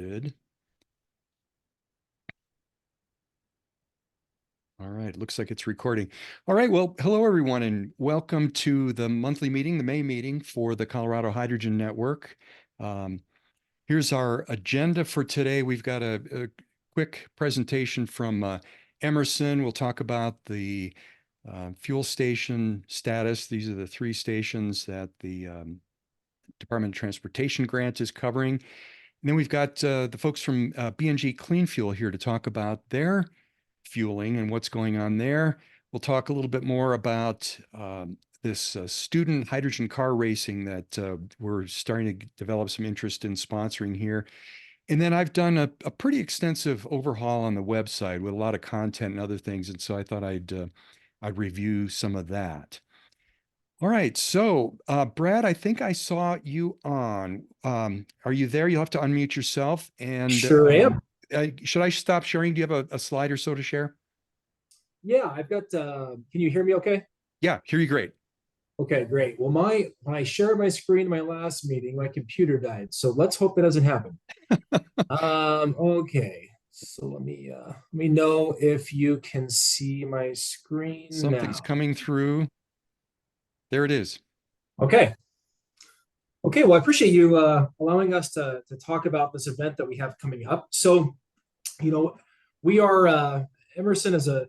Good. All right, looks like it's recording. All right, well, hello everyone, and welcome to the monthly meeting, the May meeting for the Colorado Hydrogen Network. Here's our agenda for today. We've got a quick presentation from Emerson. We'll talk about the fuel station status. These are the 3 stations that the Department of Transportation grant is covering. And then we've got the folks from BNG Clean Fuel here to talk about their fueling and what's going on there. We'll talk a little bit more about this student hydrogen car racing that we're starting to develop some interest in sponsoring here. And then I've done a pretty extensive overhaul on the website with a lot of content and other things. And so I thought I'd review some of that. All right. So, Brad, I think I saw you on. Are you there? You'll have to unmute yourself. And Sure am. should I stop sharing? Do you have a slide or so to share? Yeah, I've got, can you hear me okay? Yeah, hear you great. Okay, great. Well, when I shared my screen in my last meeting, my computer died. So let's hope that doesn't happen. Okay. So let me know if you can see my screen now. Something's coming through. There it is. Okay. Okay, well, I appreciate you allowing us to talk about this event that we have coming up. So, we are Emerson is a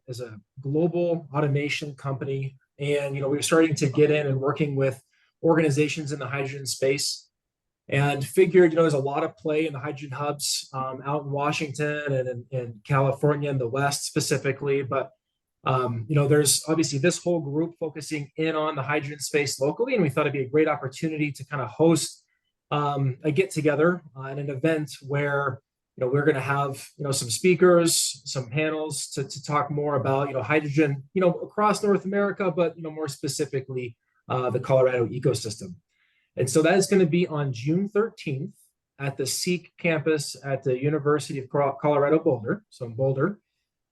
global automation company, and we're starting to get in and working with organizations in the hydrogen space, and figured there's a lot of play in the hydrogen hubs out in Washington and in California in the West specifically, but there's obviously this whole group focusing in on the hydrogen space locally, and we thought it'd be a great opportunity to kind of host a get together and an event where we're going to have some speakers, some panels to talk more about hydrogen across North America, but more specifically the Colorado ecosystem. And so that is going to be on June 13th at the SEEK campus at the University of Colorado Boulder, so in Boulder.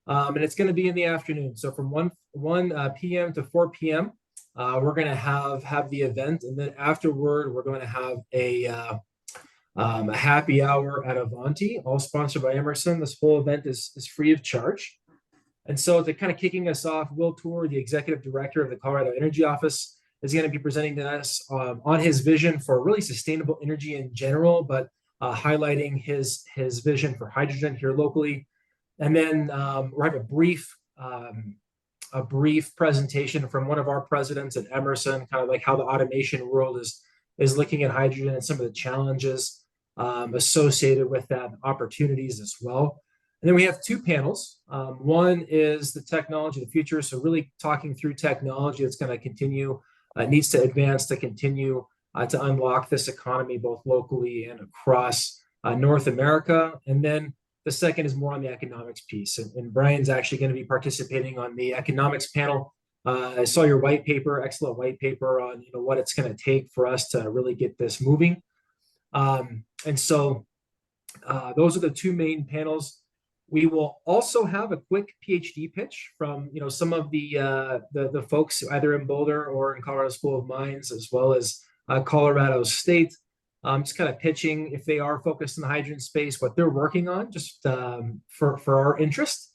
And it's going to be in the afternoon. So from 1 p.m. to 4 p.m., we're going to have the event. And then afterward, we're going to have a happy hour at Avanti, all sponsored by Emerson. This whole event is free of charge. And so to kind of kicking us off, Will Tour, the executive director of the Colorado Energy Office, is going to be presenting to us on his vision for really sustainable energy in general, but highlighting his vision for hydrogen here locally. And then we'll have a brief presentation from one of our presidents at Emerson, kind of like how the automation world is looking at hydrogen and some of the challenges associated with that, opportunities as well. And then we have 2 panels. One is the technology of the future, so really talking through technology that's going to continue, needs to advance to continue to unlock this economy both locally and across North America. And then the second is more on the economics piece. And Brian's actually going to be participating on the economics panel. I saw your white paper, excellent white paper on what it's going to take for us to really get this moving. And so those are the 2 main panels. We will also have a quick PhD pitch from some of the folks either in Boulder or in Colorado School of Mines, as well as Colorado State. Just kind of pitching, if they are focused in the hydrogen space, what they're working on, just for our interest.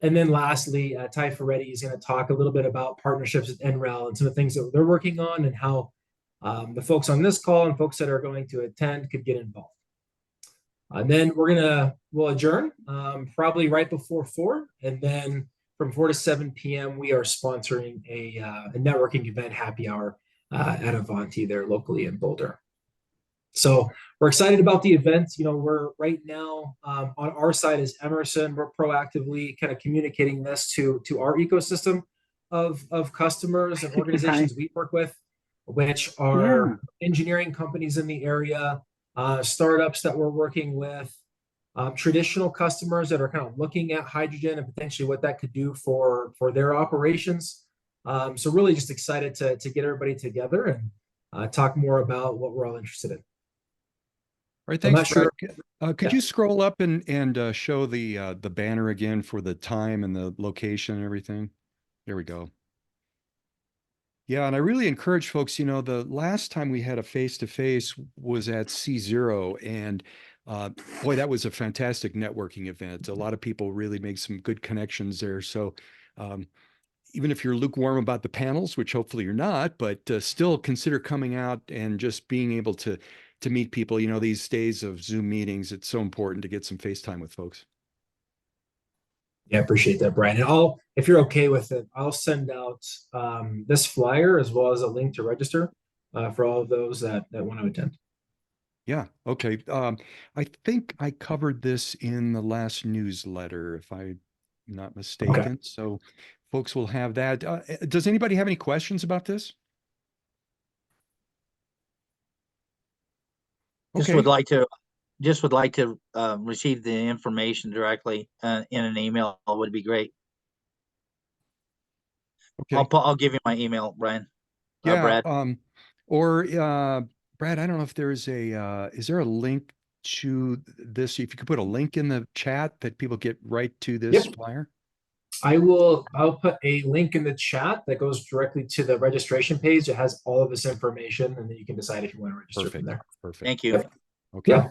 And then lastly, Ty Ferretti is going to talk a little bit about partnerships with NREL and some of the things that they're working on, and how the folks on this call and folks that are going to attend could get involved. And then we'll adjourn probably right before 4, and then from 4 to 7 p.m. we are sponsoring a networking event, happy hour at Avanti there locally in Boulder. So we're excited about the event. We're right now on our side as Emerson, we're proactively kind of communicating this to our ecosystem of customers and organizations we work with, which are engineering companies in the area, startups that we're working with, traditional customers that are kind of looking at hydrogen and potentially what that could do for their operations. So really just excited to get everybody together and talk more about what we're all interested in. All right, thanks, Brad. Sure. Could you scroll up and show the banner again for the time and the location and everything? There we go. Yeah, and I really encourage folks, the last time we had a face-to-face was at C0, and Uh, Boy, that was a fantastic networking event. A lot of people really made some good connections there. So um, even if you're lukewarm about the panels, which hopefully you're not, but still consider coming out and just being able to meet people. You know, these days of Zoom meetings, it's so important to get some FaceTime with folks. Yeah, I appreciate that, Brian. And if you're okay with it, I'll send out this flyer as well as a link to register for all of those that want to attend. Yeah. Okay. I think I covered this in the last newsletter, if I'm not Okay. mistaken. So folks will have that. Does anybody have any questions about this? Just would Okay. like to receive the information directly in an email would be great. Okay. I'll give you my email, Brian. Yeah. Brad. Or Brad, I don't know if there's is there a link to this? If you could put a link in the chat that people get right to this Yep. flyer. I'll put a link in the chat that goes directly to the registration page. It has all of this information, and then you can decide if you want to register from Perfect. there. Perfect. Thank you. Yep. Okay. Yeah.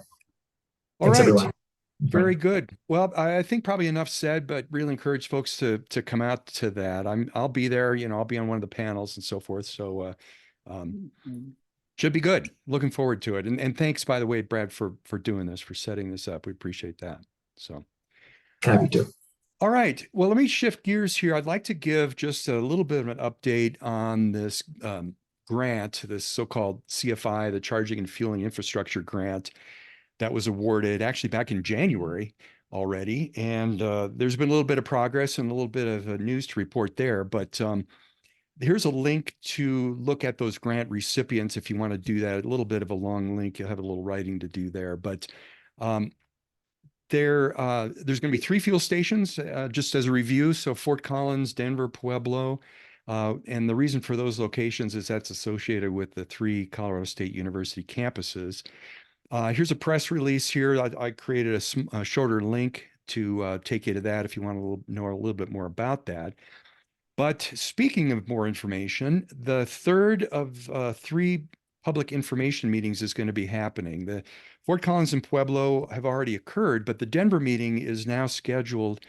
All Thanks, right. everyone. Very good. Well, I think probably enough said, but really encourage folks to come out to that. I'll be there, you know, I'll be on one of the panels and so forth. So um should be good. Looking forward to it. And thanks, by the way, Brad, for doing this, for setting this up. We appreciate that. So Happy to. all right. Well, let me shift gears here. I'd like to give just a little bit of an update on this grant, this so-called CFI, the Charging and Fueling Infrastructure Grant that was awarded actually back in January already. And there's been a little bit of progress and a little bit of news to report there. But here's a link to look at those grant recipients if you want to do that. A little bit of a long link. You'll have a little writing to do there. But um, there's going to be 3 fuel stations, just as a review. So Fort Collins, Denver, Pueblo. And the reason for those locations is that's associated with the 3 Colorado State University campuses. Here's a press release here. I created a shorter link to take you to that if you want to know a little bit more about that. But speaking of more information, the third of 3 public information meetings is going to be happening. The Fort Collins and Pueblo have already occurred, but the Denver meeting is now scheduled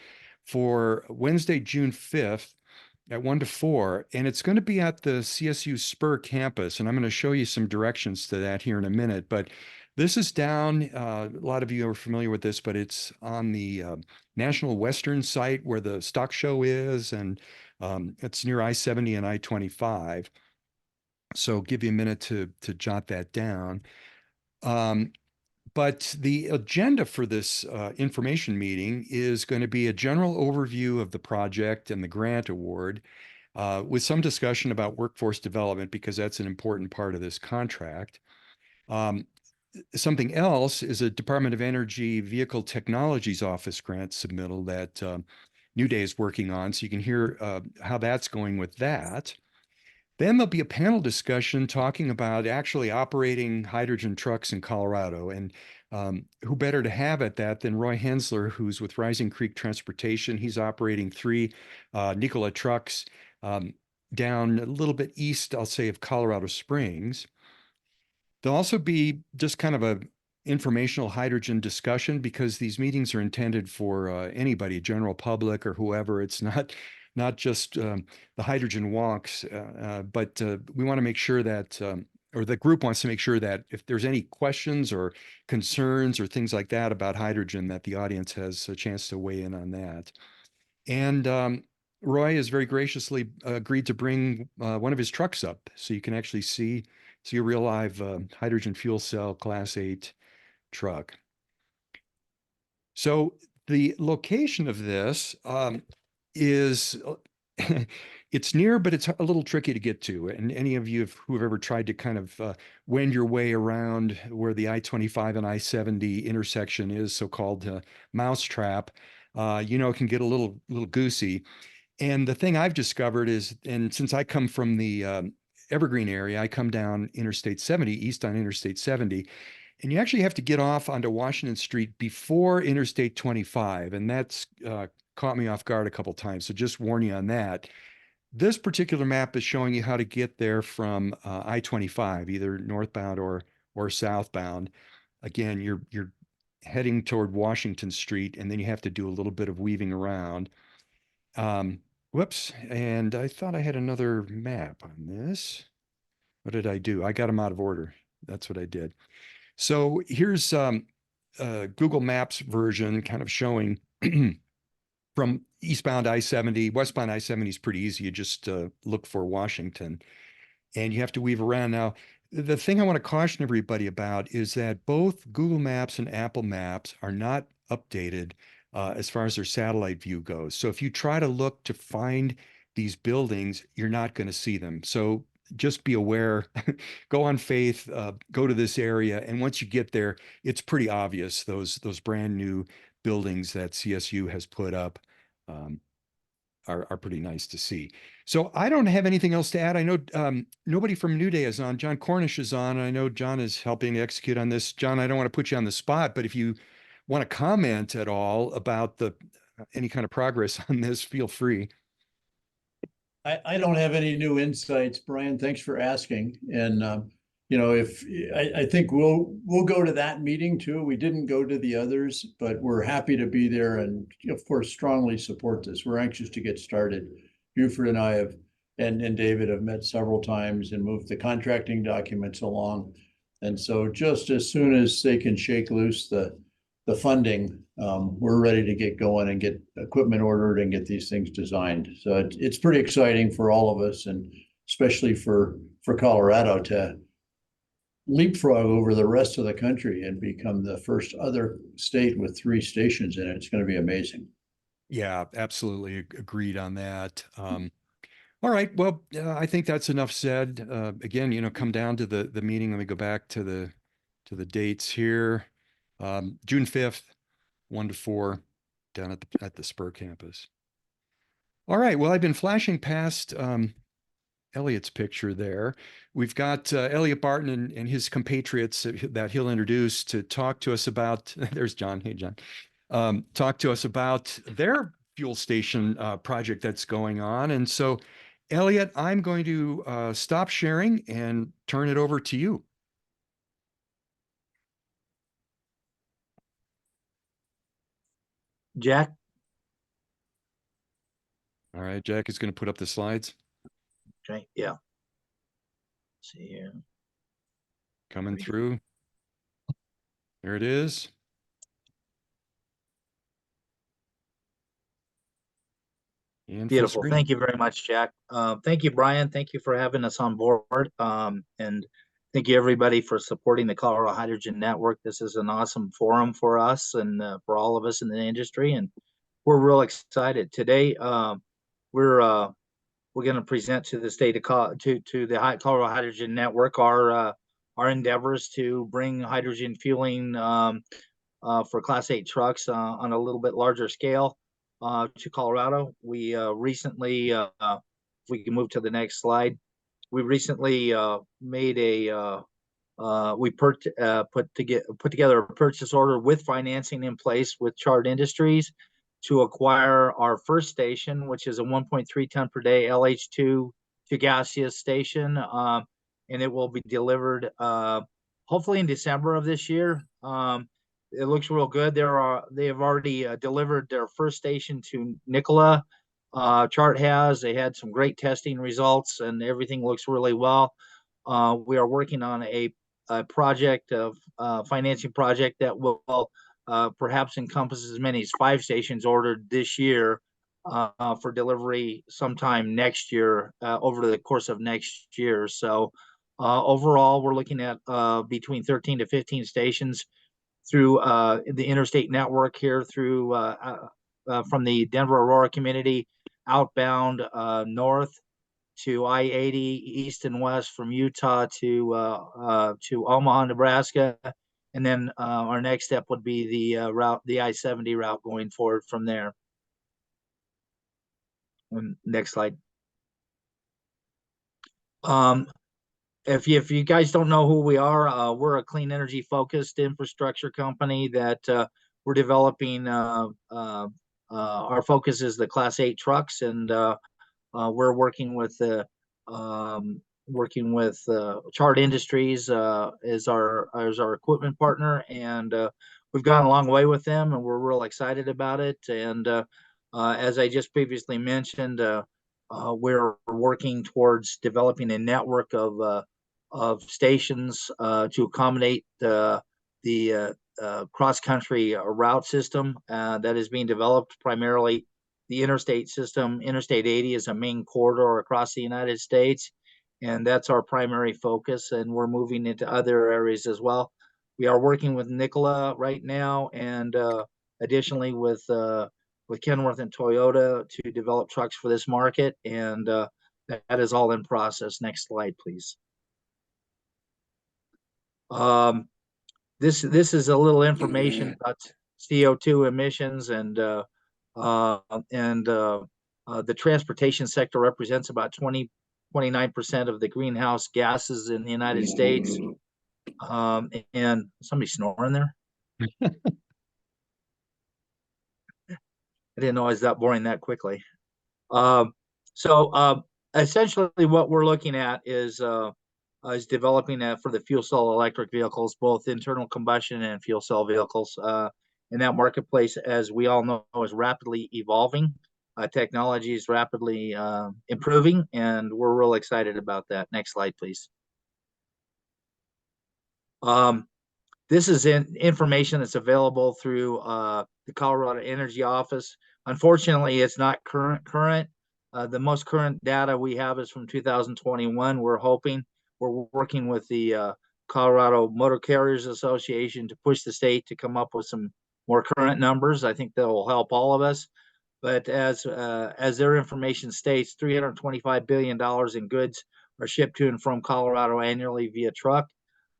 for Wednesday, June 5th at 1 to 4, and it's going to be at the CSU Spur campus. And I'm going to show you some directions to that here in a minute. But this is down, a lot of you are familiar with this, but it's on the National Western site where the stock show is, and it's near I-70 and I-25. So give you a minute to jot that down. Um, but the agenda for this information meeting is going to be a general overview of the project and the grant award, with some discussion about workforce development, because that's an important part of this contract. Um, Something else is a Department of Energy Vehicle Technologies Office grant submittal that New Day is working on. So you can hear how that's going with that. Then there'll be a panel discussion talking about actually operating hydrogen trucks in Colorado. And who better to have at that than Roy Hensler, who's with Rising Creek Transportation. He's operating 3 Nikola trucks down a little bit east, I'll say, of Colorado Springs. There'll also be just kind of a informational hydrogen discussion, because these meetings are intended for anybody, general public or whoever. It's not just the hydrogen wonks, but we want to make sure that, or the group wants to make sure that if there's any questions or concerns or things like that about hydrogen, that the audience has a chance to weigh in on that. And Roy has very graciously agreed to bring one of his trucks up, so you can actually see a real live hydrogen fuel cell Class 8 truck. So the location of this is it's near, but it's a little tricky to get to. And any of you who've ever tried to kind of wend your way around where the I-25 and I-70 intersection is, so-called mousetrap, you know, it can get a little goosey. And the thing I've discovered is, and since I come from the Evergreen area, I come down Interstate 70, east on Interstate 70, and you actually have to get off onto Washington Street before Interstate 25. And that's caught me off guard a couple times. So just warn you on that. This particular map is showing you how to get there from I-25, either northbound or southbound. Again, you're heading toward Washington Street, and then you have to do a little bit of weaving around. Whoops, and I thought I had another map on this. What did I do? I got them out of order. That's what I did. So here's Google Maps version kind of showing from eastbound I-70. Westbound I-70 is pretty easy. You just look for Washington and you have to weave around. Now, the thing I want to caution everybody about is that both Google Maps and Apple Maps are not updated as far as their satellite view goes. So if you try to look to find these buildings, you're not going to see them. So just be aware, go on faith, go to this area. And once you get there, it's pretty obvious those brand new buildings that CSU has put up are pretty nice to see. So I don't have anything else to add. I know nobody from New Day is on. John Cornish is on. I know John is helping execute on this. John, I don't want to put you on the spot, but if you want to comment at all about any kind of progress on this, feel free. I don't have any new insights, Brian. Thanks for asking. And if I think we'll go to that meeting too. We didn't go to the others, but we're happy to be there and of course strongly support this. We're anxious to get started. Buford and I have and David have met several times and moved the contracting documents along. And so just as soon as they can shake loose the funding, we're ready to get going and get equipment ordered and get these things designed. So it's pretty exciting for all of us, and especially for Colorado to leapfrog over the rest of the country and become the first other state with 3 stations in it. It's going to be amazing. Yeah, absolutely agreed on that. All right, well, I think that's enough said. Again, come down to the meeting. Let me go back to the dates here. June 5th, 1 to 4, down at the Spur campus. All right, well, I've been flashing past Elliot's picture there. We've got Elliot Barton and his compatriots that he'll introduce to talk to us about, there's John, hey John, talk to us about their fuel station project that's going on. And so, Elliot, I'm going to stop sharing and turn it over to you. Jack? All right, Jack is going to put up the slides. Okay, yeah. Let's see here. Coming through. There it is. And beautiful. Thank you very much, Jack. Thank you, Brian. Thank you for having us on board. And thank you, everybody, for supporting the Colorado Hydrogen Network. This is an awesome forum for us and for all of us in the industry. And we're real excited. Today, we're going to present to the state of to the Colorado Hydrogen Network our endeavors to bring hydrogen fueling for Class 8 trucks on a little bit larger scale to Colorado. We recently, if we can move to the next slide, we recently made we put together a purchase order with financing in place with Chart Industries to acquire our first station, which is a 1.3 ton per day LH2 to gaseous station, and it will be delivered hopefully in December of this year. It looks real good. They have already delivered their first station to Nikola. Chart they had some great testing results, and everything looks really well. We are working on a project of financing project that will perhaps encompass as many as 5 stations ordered this year for delivery sometime next year, over the course of next year. So overall, we're looking at between 13 to 15 stations through the interstate network here, through from the Denver Aurora community outbound north to I-80 east and west, from Utah to Omaha, Nebraska, and then our next step would be the route, the I-70 route going forward from there. Next slide. If you guys don't know who we are, we're a clean energy focused infrastructure company that we're developing. Our focus is the Class 8 trucks, and we're working with Chart Industries as our equipment partner, and we've gone a long way with them, and we're real excited about it. And as I just previously mentioned, we're working towards developing a network of stations to accommodate the cross-country route system that is being developed, primarily the interstate system. Interstate 80 is a main corridor across the United States, and that's our primary focus, and we're moving into other areas as well. We are working with Nikola right now, and additionally with Kenworth and Toyota to develop trucks for this market, and that is all in process. Next slide, please. This is a little information about CO2 emissions, and the transportation sector represents about 29% of the greenhouse gases in the United States. And somebody snoring there? I didn't know I was that boring that quickly. Essentially what we're looking at is developing for the fuel cell electric vehicles, both internal combustion and fuel cell vehicles. And that marketplace, as we all know, is rapidly evolving. Technology is rapidly improving, and we're real excited about that. Next slide, please. This is information that's available through the Colorado Energy Office. Unfortunately, it's not current. The most current data we have is from 2021. We're working with the Colorado Motor Carriers Association to push the state to come up with some more current numbers. I think that will help all of us. But as their information states, $325 billion in goods are shipped to and from Colorado annually via truck.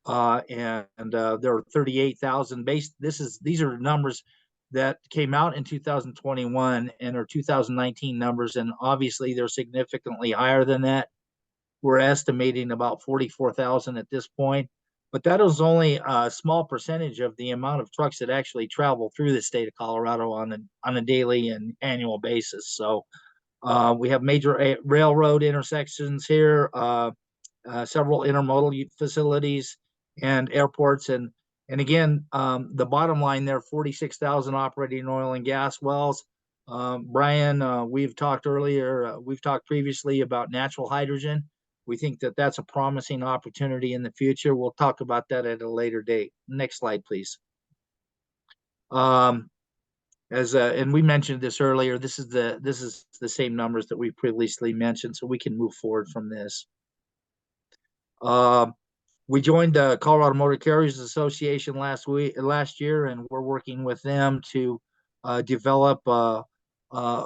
There are 38,000 these are numbers that came out in 2021 and are 2019 numbers, and obviously they're significantly higher than that. We're estimating about 44,000 at this point, but that is only a small percentage of the amount of trucks that actually travel through the state of Colorado on a daily and annual basis. So we have major railroad intersections here, several intermodal facilities and airports, and again, the bottom line there, 46,000 operating oil and gas wells. Brian, we've talked previously about natural hydrogen. We think that that's a promising opportunity in the future. We'll talk about that at a later date. Next slide, please. And we mentioned this earlier, this is the same numbers that we previously mentioned, so we can move forward from this. We joined the Colorado Motor Carriers Association last year, and we're working with them to develop a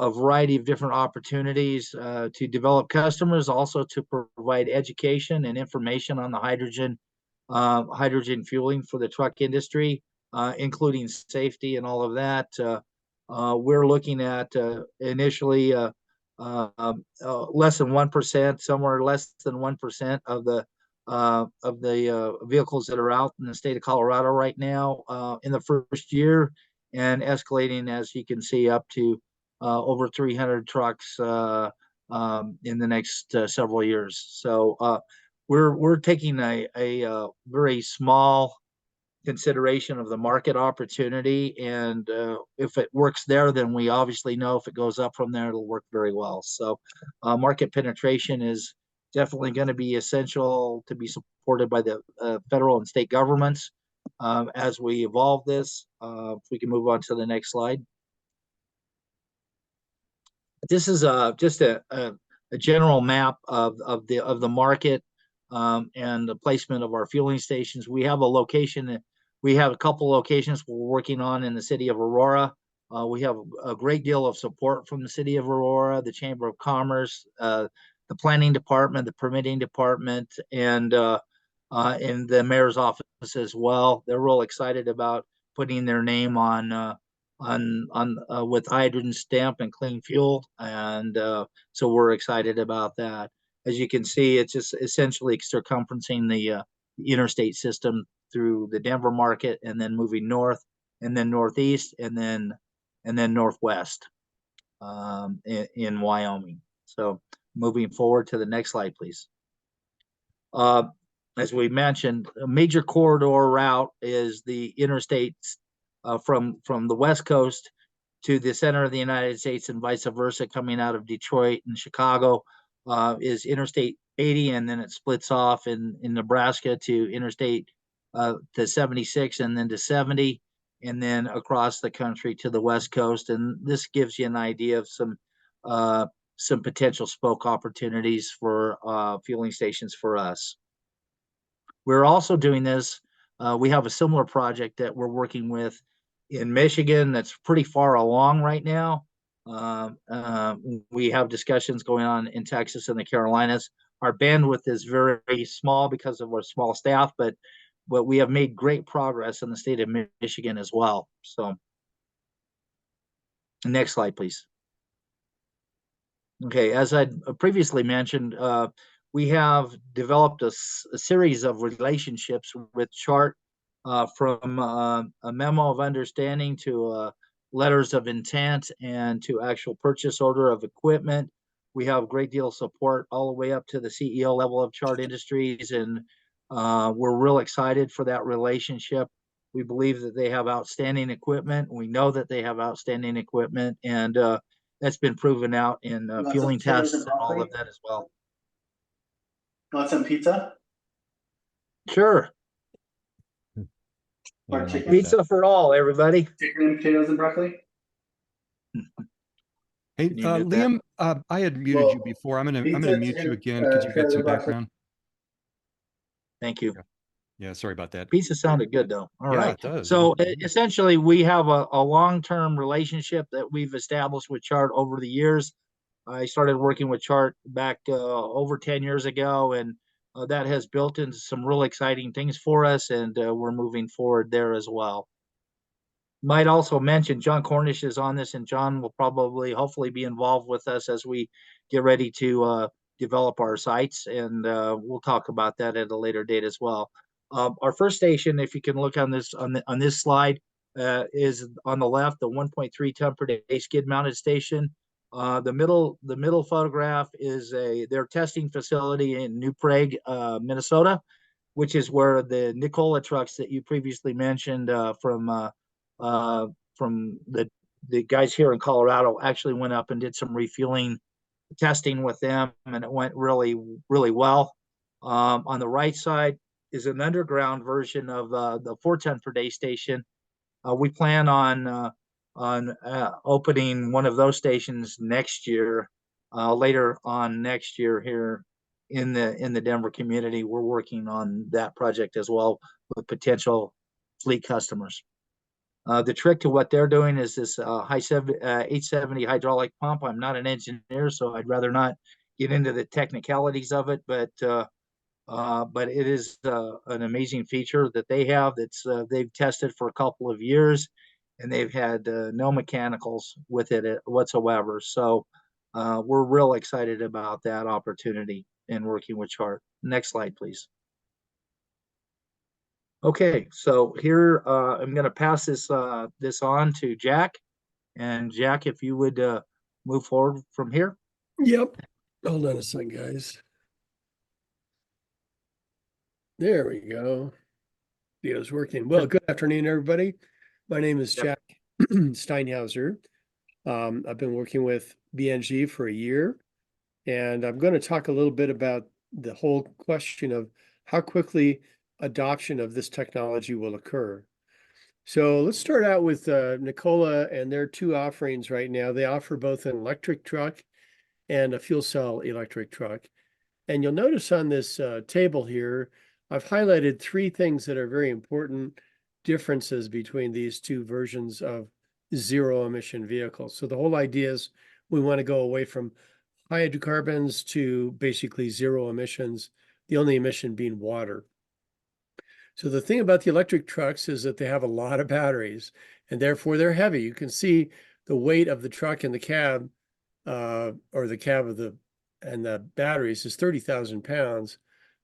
variety of different opportunities to develop customers, also to provide education and information on the hydrogen fueling for the truck industry, including safety and all of that. We're looking at initially less than 1%, somewhere less than 1% of the vehicles that are out in the state of Colorado right now in the first year, and escalating, as you can see, up to over 300 trucks in the next several years. So we're taking a very small consideration of the market opportunity, and if it works there, then we obviously know if it goes up from there, it'll work very well. So market penetration is definitely going to be essential to be supported by the federal and state governments as we evolve this. If we can move on to the next slide. This is just a general map of the market and the placement of our fueling stations. We have a couple locations we're working on in the city of Aurora. We have a great deal of support from the city of Aurora, the Chamber of Commerce, the planning department, the permitting department, and in the mayor's office as well. They're real excited about putting their name on with hydrogen stamp and clean fuel, and so we're excited about that. As you can see, it's just essentially circumferencing the interstate system through the Denver market, and then moving north, and then northeast, and then northwest in Wyoming. So moving forward to the next slide, please. As we mentioned, a major corridor route is the interstate from the West Coast to the center of the United States and vice versa, coming out of Detroit and Chicago, is Interstate 80, and then it splits off in Nebraska to Interstate to 76, and then to 70, and then across the country to the West Coast. And this gives you an idea of some potential spoke opportunities for fueling stations for us. We're also doing this. We have a similar project that we're working with in Michigan that's pretty far along right now. We have discussions going on in Texas and the Carolinas. Our bandwidth is very small because of our small staff, but we have made great progress in the state of Michigan as well. So next slide, please. Okay, as I previously mentioned, we have developed a series of relationships with Chart, from a memo of understanding to letters of intent and to actual purchase order of equipment. We have a great deal of support all the way up to the CEO level of Chart Industries, and we're real excited for that relationship. We believe that they have outstanding equipment. We know that they have outstanding equipment, and that's been proven out in fueling tests and all of that as well. Want some pizza? Sure. Or Yeah, chicken? Pizza for all, everybody. Chicken and potatoes and broccoli? Hey, Can you mute that? Liam, I had muted Well, you before. I'm gonna pizza, mute you chicken, again because you got potatoes some and broccoli. background. Thank you. Yeah, sorry about that. Pizza sounded good though. All Yeah, right. it does. So essentially, we have a long-term relationship that we've established with Chart over the years. I started working with Chart back over 10 years ago, and that has built into some real exciting things for us, and we're moving forward there as well. Might also mention John Cornish is on this, and John will probably, hopefully, be involved with us as we get ready to develop our sites, and we'll talk about that at a later date as well. Our first station, if you can look on this slide, is on the left, the 1.3 ton per day skid mounted station. The middle photograph is their testing facility in New Prague, Minnesota, which is where the Nikola trucks that you previously mentioned from the guys here in Colorado actually went up and did some refueling testing with them, and it went really, really well. On the right side is an underground version of the 4 ton per day station. We plan on opening one of those stations next year, later on next year here in the Denver community. We're working on that project as well with potential fleet customers. The trick to what they're doing is this 870 hydraulic pump. I'm not an engineer, so I'd rather not get into the technicalities of it, but it is an amazing feature that they have. That's they've tested for a couple of years, and they've had no mechanicals with it whatsoever. So we're real excited about that opportunity and working with Chart. Next slide, please. Okay, so here I'm going to pass this on to Jack, and Jack, if you would move forward from here. Yep. Hold on a second, guys. There we go. Video's working. Well, good afternoon, everybody. My name is Jack Steinhauser. I've been working with BNG for a year, and I'm going to talk a little bit about the whole question of how quickly adoption of this technology will occur. So let's start out with Nikola and their two offerings right now. They offer both an electric truck and a fuel cell electric truck. And you'll notice on this table here, I've highlighted three things that are very important differences between these two versions of zero emission vehicles. So the whole idea is we want to go away from hydrocarbons to basically zero emissions, the only emission being water. So the thing about the electric trucks is that they have a lot of batteries, and therefore they're heavy. You can see the weight of the truck and the cab, or the cab of the batteries is 30,000 pounds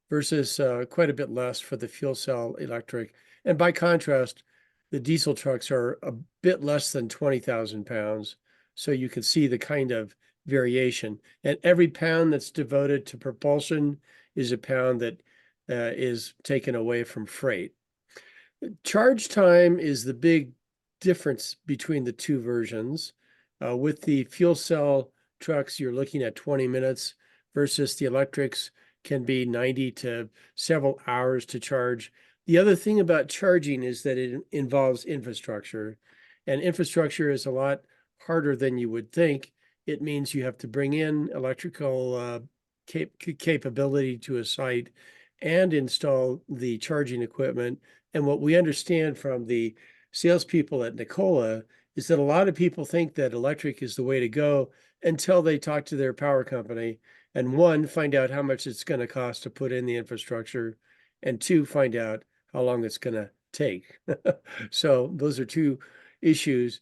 versus quite a bit less for the fuel cell electric. And by contrast, the diesel trucks are a bit less than 20,000 pounds. So you can see the kind of variation. And every pound that's devoted to propulsion is a pound that is taken away from freight. Charge time is the big difference between the two versions. With the fuel cell trucks, you're looking at 20 minutes versus the electrics can be 90 to several hours to charge. The other thing about charging is that it involves infrastructure, and infrastructure is a lot harder than you would think. It means you have to bring in electrical capability to a site and install the charging equipment. And what we understand from the salespeople at Nikola is that a lot of people think that electric is the way to go until they talk to their power company and one, find out how much it's going to cost to put in the infrastructure, and two, find out how long it's going to take. So those are two issues.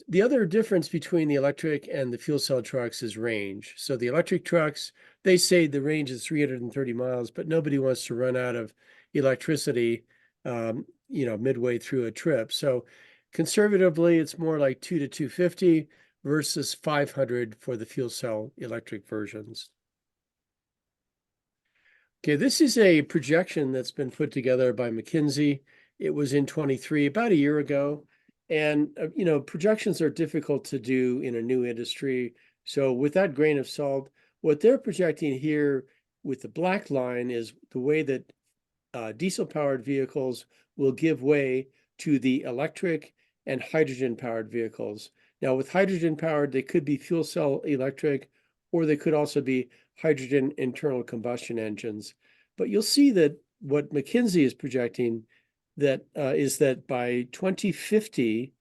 The other difference between the electric and the fuel cell trucks is range. So the electric trucks, they say the range is 330 miles, but nobody wants to run out of electricity, midway through a trip. So conservatively, it's more like 200 to 250 versus 500 for the fuel cell electric versions. Okay, this is a projection that's been put together by McKinsey. It was in 23, about a year ago. And, projections are difficult to do in a new industry. So with that grain of salt, what they're projecting here with the black line is the way that diesel-powered vehicles will give way to the electric and hydrogen-powered vehicles. Now, with hydrogen-powered, they could be fuel cell electric, or they could also be hydrogen internal combustion engines. But you'll see that what McKinsey is projecting is that by 2050,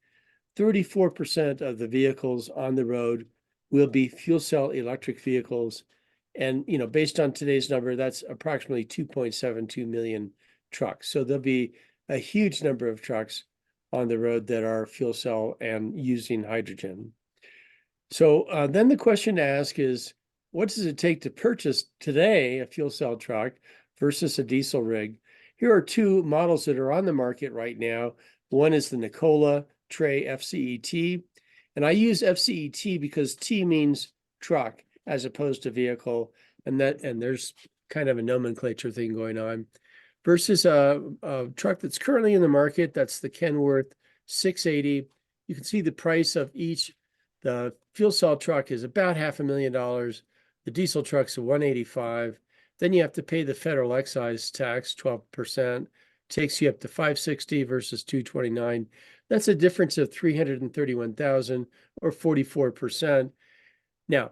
34% of the vehicles on the road will be fuel cell electric vehicles. And, based on today's number, that's approximately 2.72 million trucks. So there'll be a huge number of trucks on the road that are fuel cell and using hydrogen. So then the question to ask is, what does it take to purchase today a fuel cell truck versus a diesel rig? Here are two models that are on the market right now. One is the Nikola Tre FCET, and I use FCET because T means truck as opposed to vehicle, and there's kind of a nomenclature thing going on. Versus a truck that's currently in the market, that's the Kenworth 680. You can see the price of each. The fuel cell truck is about $500,000. The diesel truck's $185,000. Then you have to pay the federal excise tax, 12%. Takes you up to $560,000 versus $229,000. That's a difference of $331,000 or 44%. Now,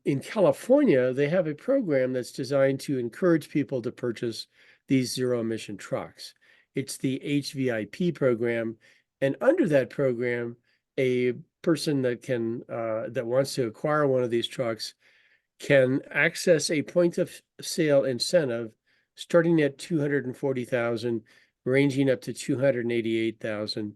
in California, they have a program that's designed to encourage people to purchase these zero-emission trucks. It's the HVIP program, and under that program, a person that wants to acquire one of these trucks can access a point of sale incentive starting at $240,000, ranging up to $288,000.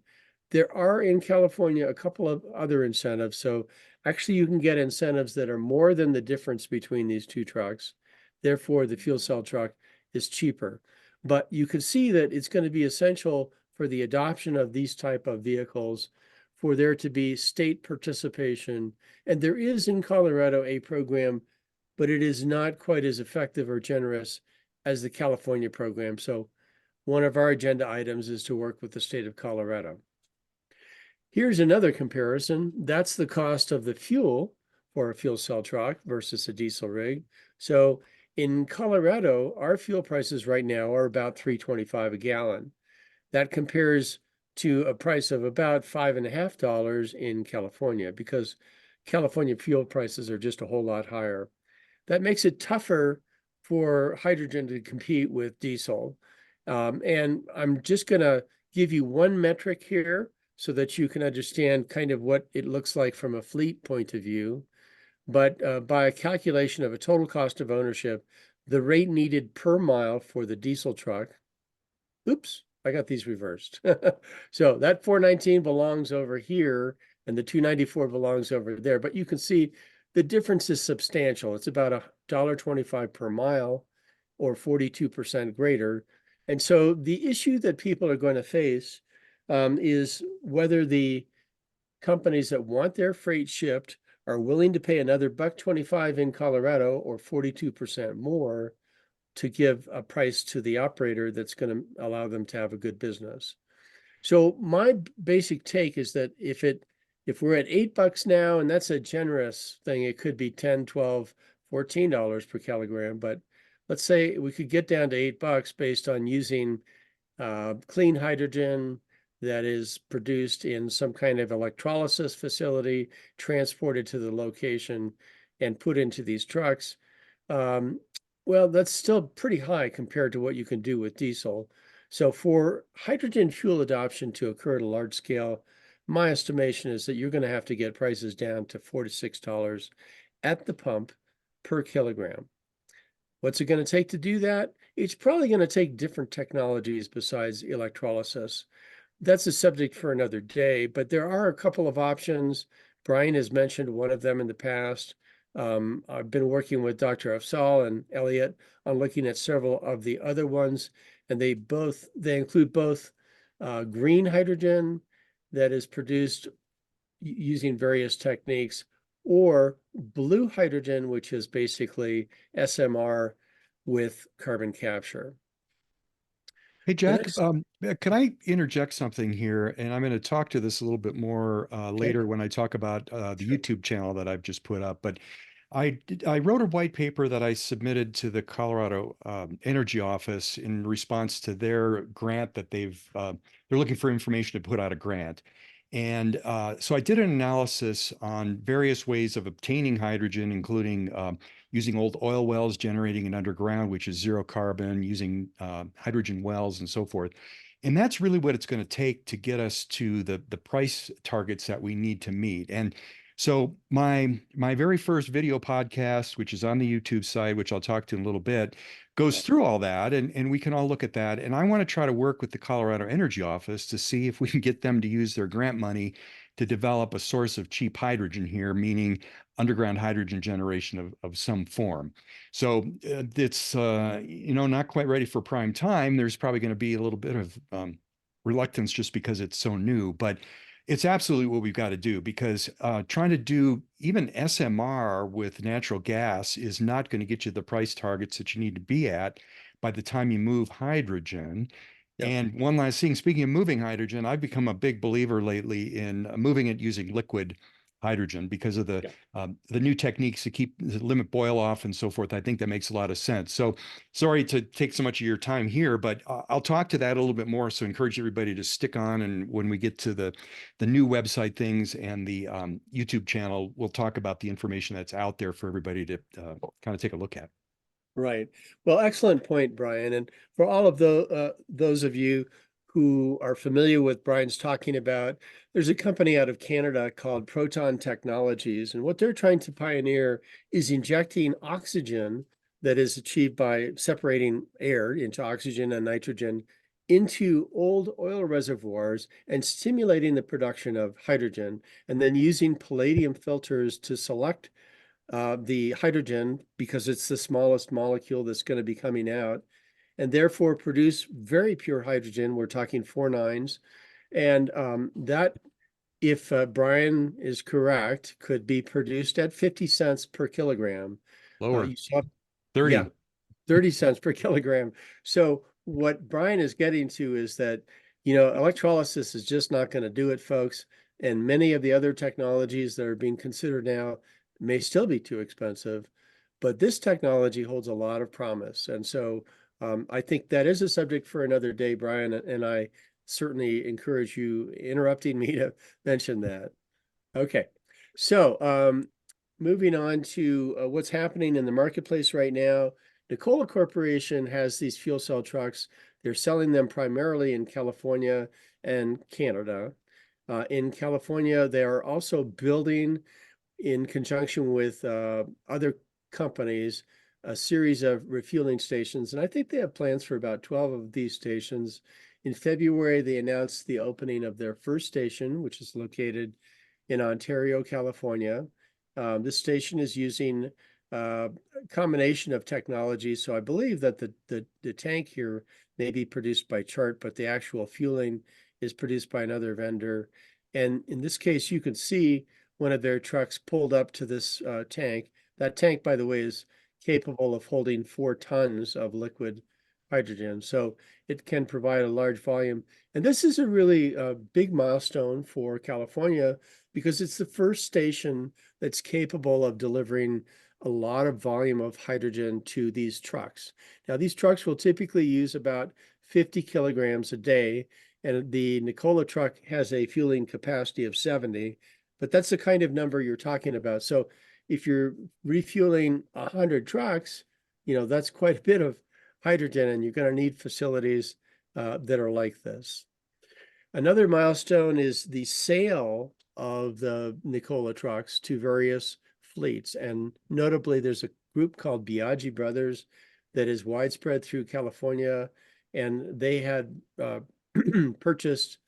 There are in California a couple of other incentives. So actually you can get incentives that are more than the difference between these two trucks. Therefore, the fuel cell truck is cheaper. But you can see that it's going to be essential for the adoption of these type of vehicles for there to be state participation. And there is in Colorado a program, but it is not quite as effective or generous as the California program. So one of our agenda items is to work with the state of Colorado. Here's another comparison. That's the cost of the fuel for a fuel cell truck versus a diesel rig. So in Colorado, our fuel prices right now are about $3.25 a gallon. That compares to a price of about $5.50 in California, because California fuel prices are just a whole lot higher. That makes it tougher for hydrogen to compete with diesel. And I'm just going to give you one metric here so that you can understand kind of what it looks like from a fleet point of view. But by a calculation of a total cost of ownership, the rate needed per mile for the diesel truck, oops, I got these reversed. So that 419 belongs over here and the 294 belongs over there. But you can see the difference is substantial. It's about $1.25 per mile or 42% greater. And so the issue that people are going to face is whether the companies that want their freight shipped are willing to pay another $1.25 in Colorado or 42% more to give a price to the operator that's going to allow them to have a good business. So my basic take is that if we're at $8 now, and that's a generous thing, it could be 10, 12, $14 per kilogram. But let's say we could get down to $8 based on using clean hydrogen that is produced in some kind of electrolysis facility, transported to the location and put into these trucks. Well, that's still pretty high compared to what you can do with diesel. So for hydrogen fuel adoption to occur at a large scale, my estimation is that you're going to have to get prices down to $4 to $6 at the pump per kilogram. What's it going to take to do that? It's probably going to take different technologies besides electrolysis. That's a subject for another day, but there are a couple of options. Brian has mentioned one of them in the past. I've been working with Dr. Afzal and Elliot on looking at several of the other ones, and they include both green hydrogen that is produced using various techniques, or blue hydrogen, which is basically SMR with carbon capture. Hey, Jack, next- can I interject something here? And I'm going to talk to this a little bit more later when I talk about the Sure. YouTube channel that I've just put up. But I wrote a white paper that I submitted to the Colorado Energy Office in response to their grant that they're looking for information to put out a grant. And so I did an analysis on various ways of obtaining hydrogen, including using old oil wells, generating it underground, which is zero carbon, using hydrogen wells and so forth. And that's really what it's going to take to get us to the price targets that we need to meet. And so my very first video podcast, which is on the YouTube site, which I'll talk to in a little bit, goes through all that, and we can all look at that. And I want to try to work with the Colorado Energy Office to see if we can get them to use their grant money to develop a source of cheap hydrogen here, meaning underground hydrogen generation of some form. So it's not quite ready for prime time. There's probably going to be a little bit of reluctance just because it's so new, but it's absolutely what we've got to do, because trying to do even SMR with natural gas is not going to get you the price targets that you need to be at by the time you move hydrogen. Yep. And one last thing, speaking of moving hydrogen, I've become a big believer lately in moving it using liquid hydrogen because of the new techniques to limit boil off and so forth. I think that makes a lot of sense. So sorry to take so much of your time here, but I'll talk to that a little bit more. So encourage everybody to stick on. And when we get to the new website things and the YouTube channel, we'll talk about the information that's out there for everybody to kind of take a look at. Right. Well, excellent point, Brian. And for all of those of you who are familiar with Brian's talking about, there's a company out of Canada called Proton Technologies, and what they're trying to pioneer is injecting oxygen that is achieved by separating air into oxygen and nitrogen into old oil reservoirs and stimulating the production of hydrogen, and then using palladium filters to select the hydrogen, because it's the smallest molecule that's going to be coming out, and therefore produce very pure hydrogen. We're talking 4 nines. And that, if Brian is correct, could be produced at 50 cents per kilogram. Lower, You saw, 30. yeah, 30 cents per kilogram. So what Brian is getting to is that, electrolysis is just not going to do it, folks. And many of the other technologies that are being considered now may still be too expensive, but this technology holds a lot of promise. And so I think that is a subject for another day, Brian, and I certainly encourage you interrupting me to mention that. Okay, so moving on to what's happening in the marketplace right now. Nikola Corporation has these fuel cell trucks. They're selling them primarily in California and Canada. In California, they are also building, in conjunction with other companies, a series of refueling stations. And I think they have plans for about 12 of these stations. In February, they announced the opening of their first station, which is located in Ontario, California. This station is using a combination of technologies. So I believe that the tank here may be produced by Chart, but the actual fueling is produced by another vendor. And in this case, you can see one of their trucks pulled up to this tank. That tank, by the way, is capable of holding 4 tons of liquid hydrogen. So it can provide a large volume. And this is a really big milestone for California because it's the first station that's capable of delivering a lot of volume of hydrogen to these trucks. Now, these trucks will typically use about 50 kilograms a day, and the Nikola truck has a fueling capacity of 70, but that's the kind of number you're talking about. So if you're refueling 100 trucks, that's quite a bit of hydrogen, and you're going to need facilities that are like this. Another milestone is the sale of the Nikola trucks to various fleets. And notably, there's a group called BNG Brothers that is widespread through California. And they had purchased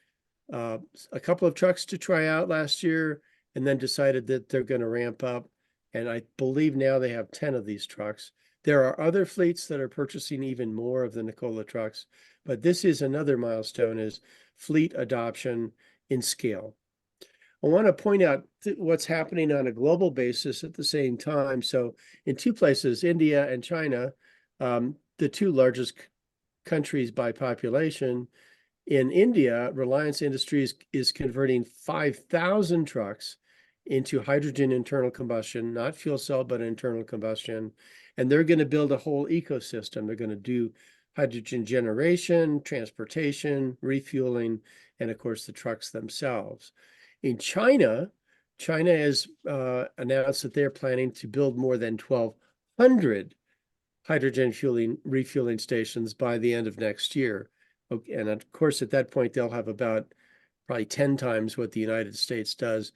a couple of trucks to try out last year and then decided that they're going to ramp up. And I believe now they have 10 of these trucks. There are other fleets that are purchasing even more of the Nikola trucks, but this is another milestone, is fleet adoption in scale. I want to point out what's happening on a global basis at the same time. So in two places, India and China, the two largest countries by population, in India, Reliance Industries is converting 5,000 trucks into hydrogen internal combustion, not fuel cell, but internal combustion. And they're going to build a whole ecosystem. They're going to do hydrogen generation, transportation, refueling, and of course, the trucks themselves. In China, China has announced that they're planning to build more than 1,200 hydrogen refueling stations by the end of next year. Okay, and of course, at that point, they'll have about probably 10 times what the United States does.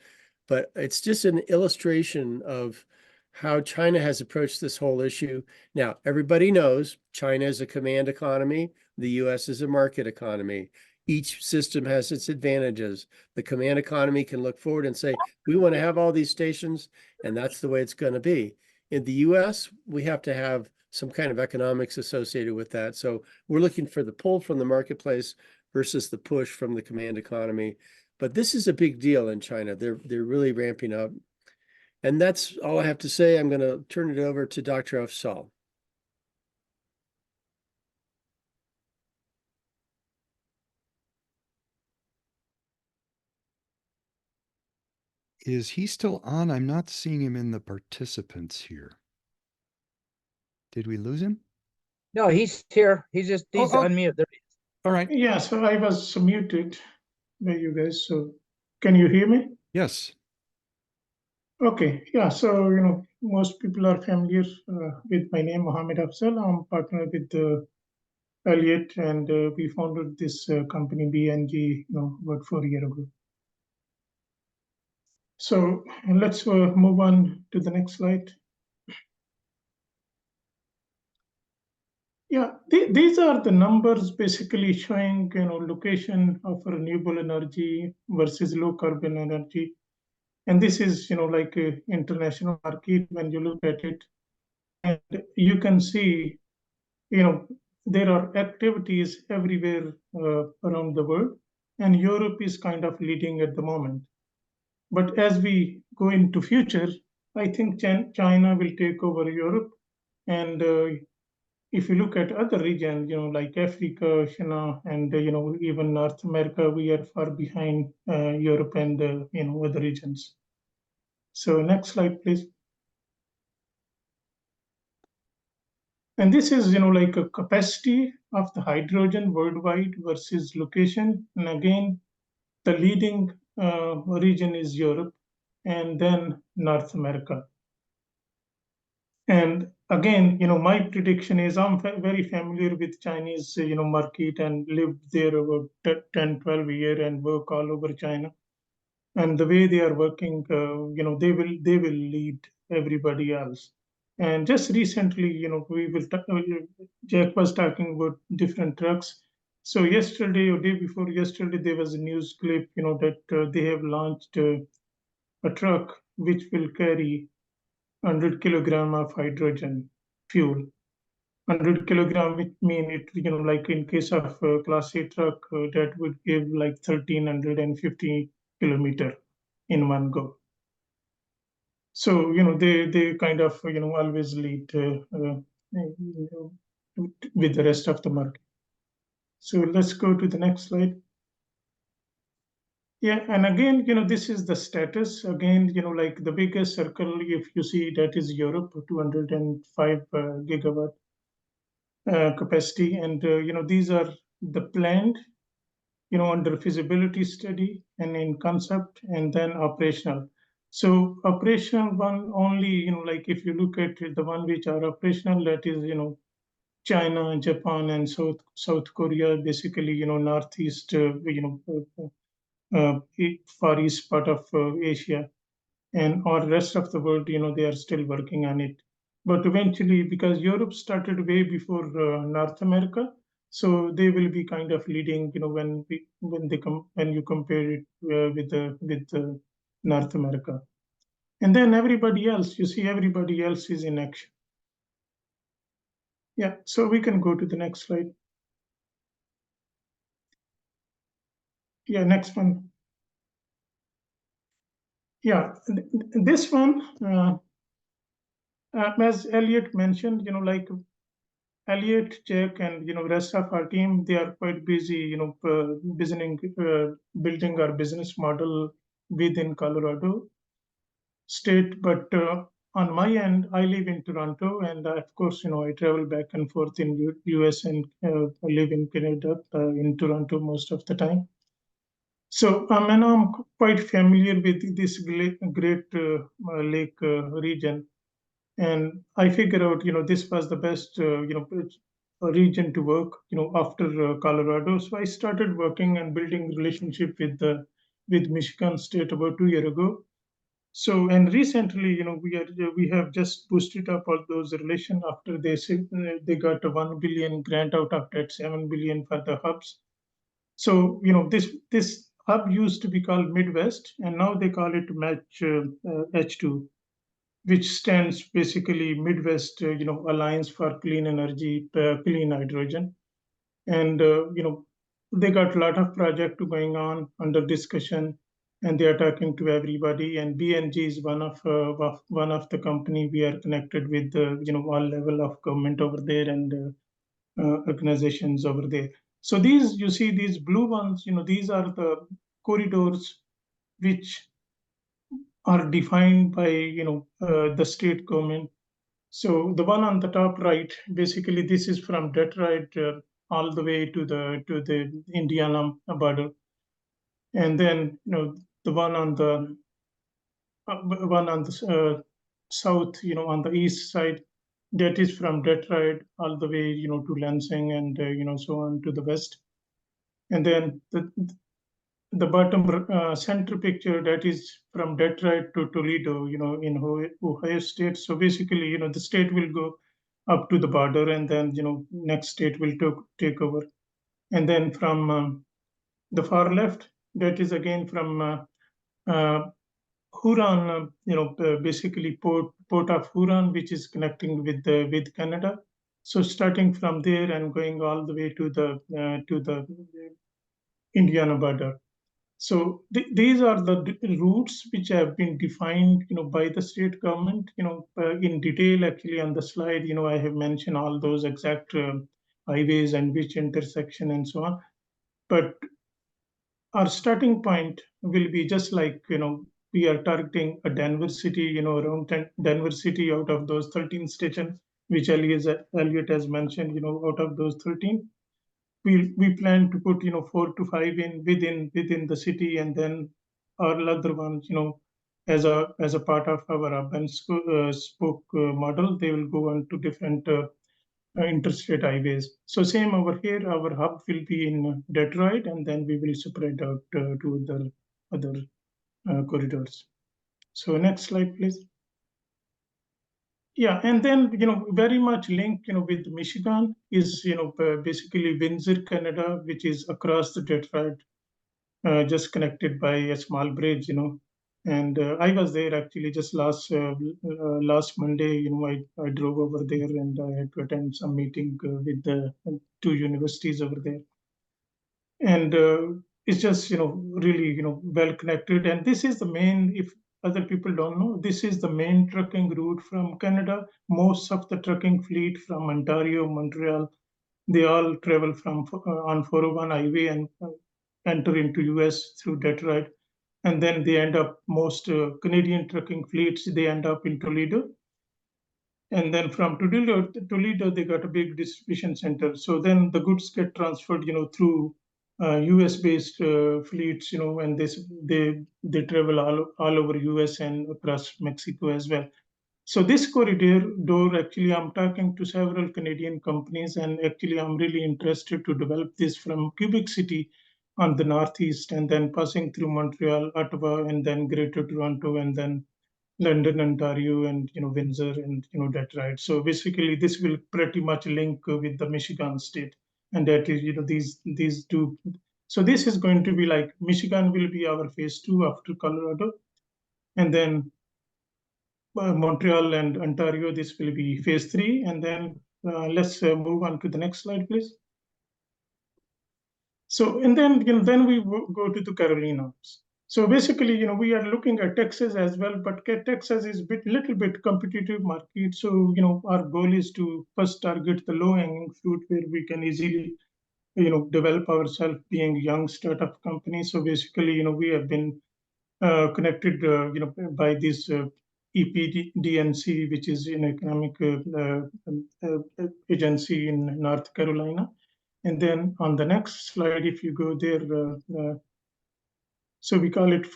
But it's just an illustration of how China has approached this whole issue. Now, everybody knows China is a command economy. The US is a market economy. Each system has its advantages. The command economy can look forward and say, we want to have all these stations, and that's the way it's going to be. In the US, we have to have some kind of economics associated with that. So we're looking for the pull from the marketplace versus the push from the command economy. But this is a big deal in China. They're really ramping up. And that's all I have to say. I'm going to turn it over to Dr. Afzal. Is he still on? I'm not seeing him in the participants here. Did we lose him? No, he's here. He's Oh. unmuted. There he is. All right. Yeah, so I was muted by you guys. So can you hear me? Yes. Okay, yeah, so most people are familiar with my name, Mohammed Afzal. I'm partner with Elliot, and we founded this company BNG, about 4 years ago. So let's move on to the next slide. Yeah, these are the numbers basically showing location of renewable energy versus low carbon energy. And this is, like an international market when you look at it. And you can see, there are activities everywhere around the world. And Europe is kind of leading at the moment. But as we go into future, I think China will take over Europe. And if you look at other regions, like Africa, China, and, even North America, we are far behind Europe and, other regions. So next slide, please. And this is, like a capacity of the hydrogen worldwide versus location. And again, the leading region is Europe and then North America. And again, my prediction is I'm very familiar with Chinese, market and lived there about 10, 12 years and work all over China. And the way they are working, they will lead everybody else. And just recently, Jack was talking about different trucks. So yesterday or day before yesterday, there was a news clip, that they have launched a truck which will carry 100 kilogram of hydrogen fuel. 100 kilogram, which mean it, like in case of Class A truck, that would give like 1,350 kilometer in one go. So, they kind of, always lead with the rest of the market. So let's go to the next slide. Yeah, and again, this is the status. Again, like the biggest circle, if you see, that is Europe, 205 gigawatt capacity. And, these are the planned, under feasibility study and in concept, and then operational. So operational one only, like if you look at the one which are operational, that is, China, Japan, and South Korea, basically, Northeast, Far East part of Asia, and or rest of the world, they are still working on it. But eventually, because Europe started way before North America, so they will be kind of leading, when you compare it with North America, and then everybody else, you see, everybody else is in action. Yeah, so we can go to the next slide. Yeah, next one. Yeah, this one, as Elliot mentioned, like Elliot, Jack, and rest of our team, they are quite busy, building our business model within Colorado state. But on my end, I live in Toronto, and of course, I travel back and forth in US and I live in Canada, in Toronto most of the time. So and I'm quite familiar with this great lake region. And I figured out, this was the best, region to work, after Colorado. So I started working and building relationship with Michigan State about 2 years ago. So, and recently, we have just boosted up all those relations after they got a 1 billion grant out of that 7 billion for the hubs. So, this hub used to be called Midwest, and now they call it Match H2, which stands basically Midwest, Alliance for Clean Energy, Clean Hydrogen. And, they got a lot of projects going on under discussion, and they are talking to everybody. And BNG is one of the company we are connected with, all level of government over there and organizations over there. So these, you see, these blue ones, these are the corridors which are defined by the state government. So the one on the top right, basically this is from Detroit all the way to the Indiana border, and then the one on the south, on the east side, that is from Detroit all the way to Lansing and so on to the west, and then the bottom center picture, that is from Detroit to Toledo, in Ohio State. So basically, the state will go up to the border, and then next state will take over. And then from the far left, that is again from Huron, basically port of Huron, which is connecting with Canada. So starting from there and going all the way to the Indiana border. So these are the routes which have been defined, by the state government, in detail. Actually, on the slide, I have mentioned all those exact highways and which intersection and so on. But our starting point will be just like, we are targeting a Denver city, around Denver city out of those 13 stations, which Elliot has mentioned, out of those 13. We plan to put 4 to 5 in within the city, and then our other ones, as a part of our hub and spoke model, they will go on to different interstate highways. So same over here, our hub will be in Detroit, and then we will spread out to the other corridors. So next slide, please. Yeah, and then very much linked with Michigan is basically Windsor, Canada, which is across the Detroit, just connected by a small bridge. And I was there actually just last Monday. I drove over there and I had to attend some meeting with the 2 universities over there, and it's just really well connected. And this is the main, if other people don't know, this is the main trucking route from Canada. Most of the trucking fleet from Ontario, Montreal, they all travel from on 401 highway and enter into US through Detroit. And then they end up, most Canadian trucking fleets, they end up in Toledo. And then from Toledo, they got a big distribution center. So then the goods get transferred, through US-based fleets, and they travel all over US and across Mexico as well. So this corridor, actually, I'm talking to several Canadian companies, and actually, I'm really interested to develop this from Quebec City on the northeast, and then passing through Montreal, Ottawa, and then Greater Toronto, and then London, Ontario, and Windsor, and Detroit. So basically, this will pretty much link with the Michigan state, and that is these two. So this is going to be like Michigan will be our phase 2 after Colorado, and then Montreal and Ontario, this will be phase 3, and then let's move on to the next slide, please. So, and then then we go to the Carolinas. So basically, we are looking at Texas as well, but Texas is little bit competitive market. So, our goal is to first target the low-hanging fruit where we can easily, develop ourselves being young startup company. So basically, we have been connected, by this EPDNC, which is an economic agency in North Carolina. And then on the next slide, if you go there, so we call it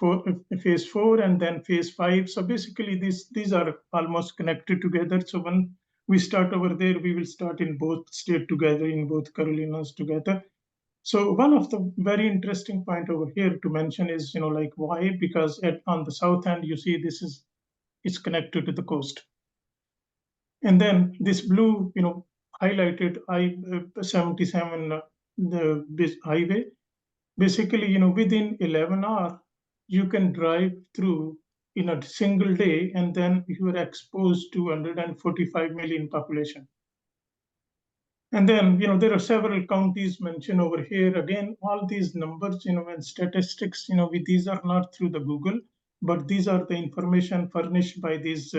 phase 4 and then phase 5. So basically, these are almost connected together. So when we start over there, we will start in both states together, in both Carolinas together. So one of the very interesting point over here to mention is, like why? Because on the south end, you see it's connected to the coast. And then this blue, highlighted I-77, this highway, basically, within 11 hours, you can drive through in a single day, and then you are exposed to 145 million population. And then, there are several counties mentioned over here. Again, all these numbers, and statistics, these are not through the Google, but these are the information furnished by these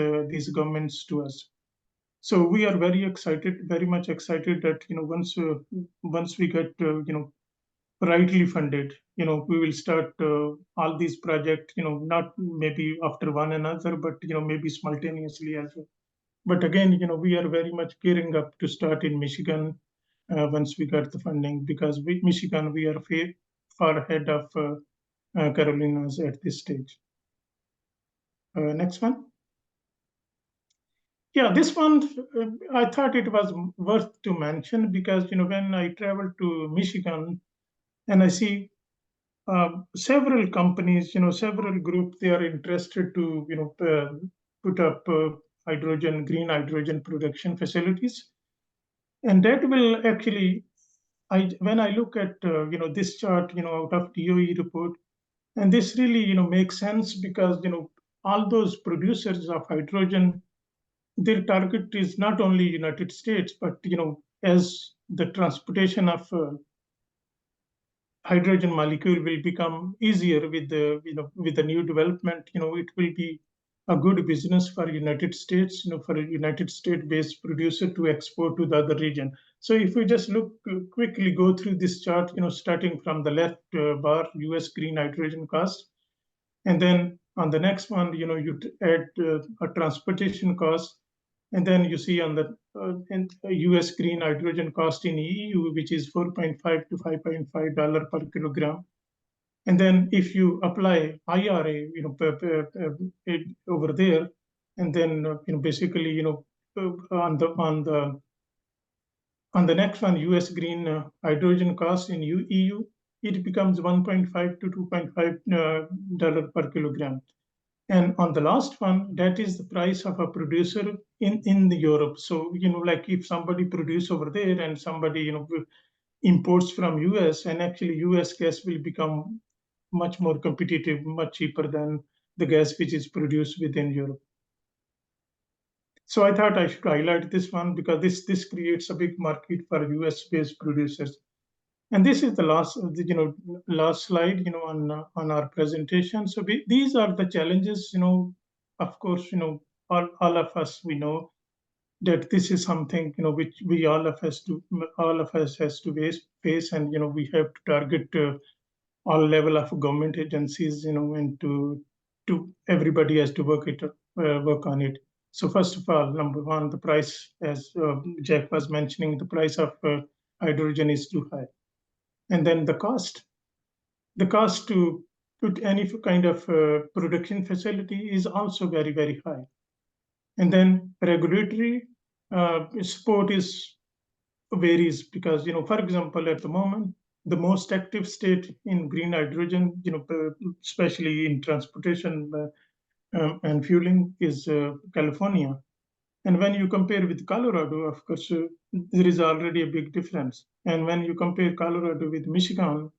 governments to us. So we are very excited, very much excited that, once we get, rightly funded, we will start all these projects, not maybe after one another, but, maybe simultaneously as well. But again, we are very much gearing up to start in Michigan once we got the funding, because with Michigan, we are far ahead of Carolinas at this stage. Next one. Yeah, this one, I thought it was worth to mention because, when I traveled to Michigan and I see several companies, several groups, they are interested to, put up green hydrogen production facilities. And that will actually, when I look at, this chart, out of DOE report, and this really, makes sense because, all those producers of hydrogen, their target is not only United States, but, as the transportation of hydrogen molecule will become easier with the with the new development, it will be a good business for United States, for a United States based producer to export to the other region. So if we just quickly go through this chart, starting from the left bar, US green hydrogen cost, and then on the next one, you add a transportation cost, and then you see on the US green hydrogen cost in EU, which is $4.5 to $5.5 per kilogram. And then if you apply IRA, over there, and then basically, on the next one, US green hydrogen cost in EU, it becomes $1.5 to $2.5 per kilogram. And on the last one, that is the price of a producer in the Europe. So, like if somebody produce over there and somebody, imports from US, and actually US gas will become much more competitive, much cheaper than the gas which is produced within Europe. So I thought I should highlight this one because this creates a big market for US-based producers. And this is the last, last slide, on our presentation. So these are the challenges, of course, all of us, we know that this is something, which we all of us has to face, and, we have to target all level of government agencies, and to everybody has to work on it. So first of all, number one, the price, as Jack was mentioning, the price of hydrogen is too high. And then the cost to put any kind of production facility is also very, very high. And then regulatory support is varies because, for example, at the moment, the most active state in green hydrogen, especially in transportation and fueling, is California. And when you compare with Colorado, of course, there is already a big difference. And when you compare Colorado with Michigan,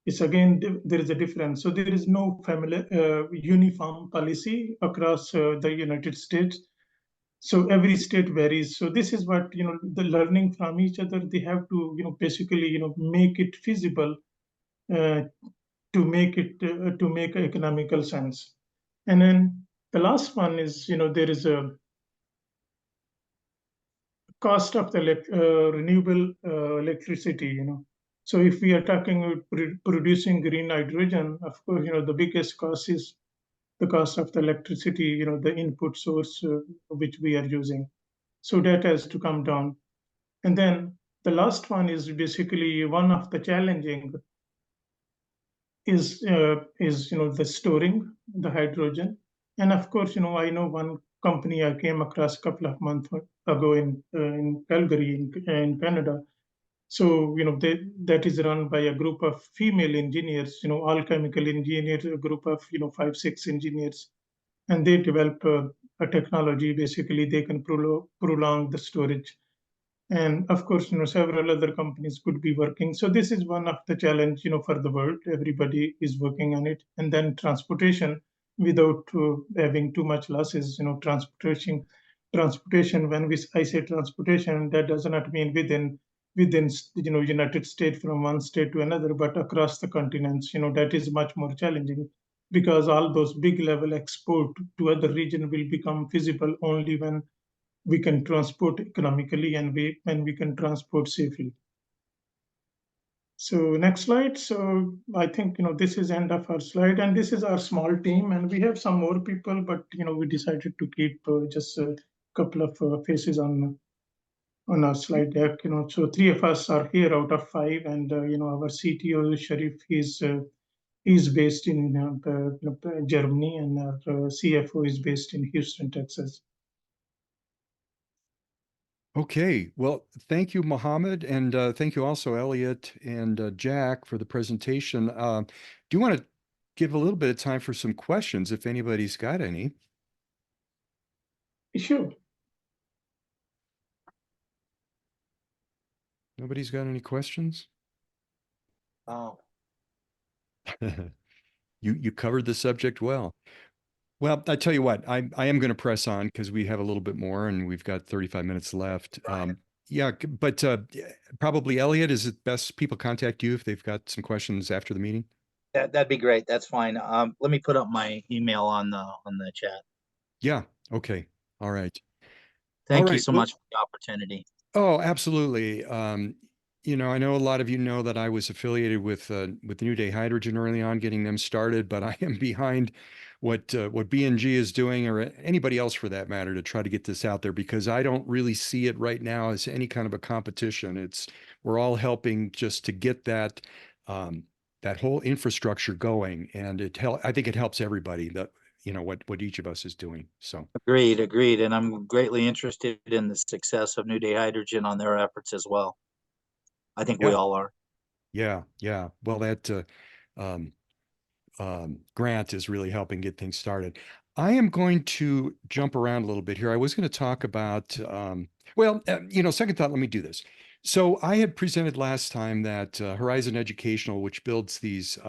it's again, there is a difference. So there is no uniform policy across the United States. So every state varies. So this is what, the learning from each other, they have to, basically, make it feasible to make economical sense. And then the last one is, there is a cost of the renewable electricity, So if we are talking about producing green hydrogen, of course, the biggest cost is the cost of the electricity, the input source which we are using. So that has to come down. And then the last one is basically one of the challenging is the storing the hydrogen. And of course, I know one company I came across a couple of months ago in Calgary in Canada. So, that is run by a group of female engineers, all chemical engineers, a group of, 5-6 engineers. And they develop a technology, basically they can prolong the storage. And of course, several other companies could be working. So this is one of the challenge, for the world. Everybody is working on it. And then transportation, without having too much losses, transportation. When I say transportation, that does not mean within United States from one state to another, but across the continents. That is much more challenging because all those big level export to other region will become feasible only when we can transport economically and when we can transport safely. So next slide. So I think, this is end of our slide, and this is our small team, and we have some more people, but, we decided to keep just a couple of faces on our slide deck. So 3 of us are here out of 5, and, our CTO, Sharif, is based in Germany, and our CFO is based in Houston, Texas. Okay, well, thank you, Mohammed, and thank you also, Elliot and Jack, for the presentation. Do you want to give a little bit of time for some questions if anybody's got any? Sure. Nobody's got any questions? Oh, You covered the subject well. Well, I tell you what, I am going to press on because we have a little bit more and we've got 35 minutes left. Yeah, but probably Elliot, is it best people contact you if they've got some questions after the meeting? that'd be great. That's fine. Let me put up my email on the chat. Yeah. Okay. All right. Thank you right, so well- much for the opportunity. Oh, absolutely. I know a lot of you know that I was affiliated with New Day Hydrogen early on, getting them started, but I am behind what BNG is doing, or anybody else for that matter, to try to get this out there, because I don't really see it right now as any kind of a competition. We're all helping just to get that that whole infrastructure going, and I think it helps everybody, that what each of us is doing. So Agreed. And I'm greatly interested in the success of New Day Hydrogen on their efforts as well. I think we Yeah. all are. Yeah. Well, that grant is really helping get things started. I am going to jump around a little bit here. I was going to talk about, second thought, let me do this. So I had presented last time that Horizon Educational, which builds these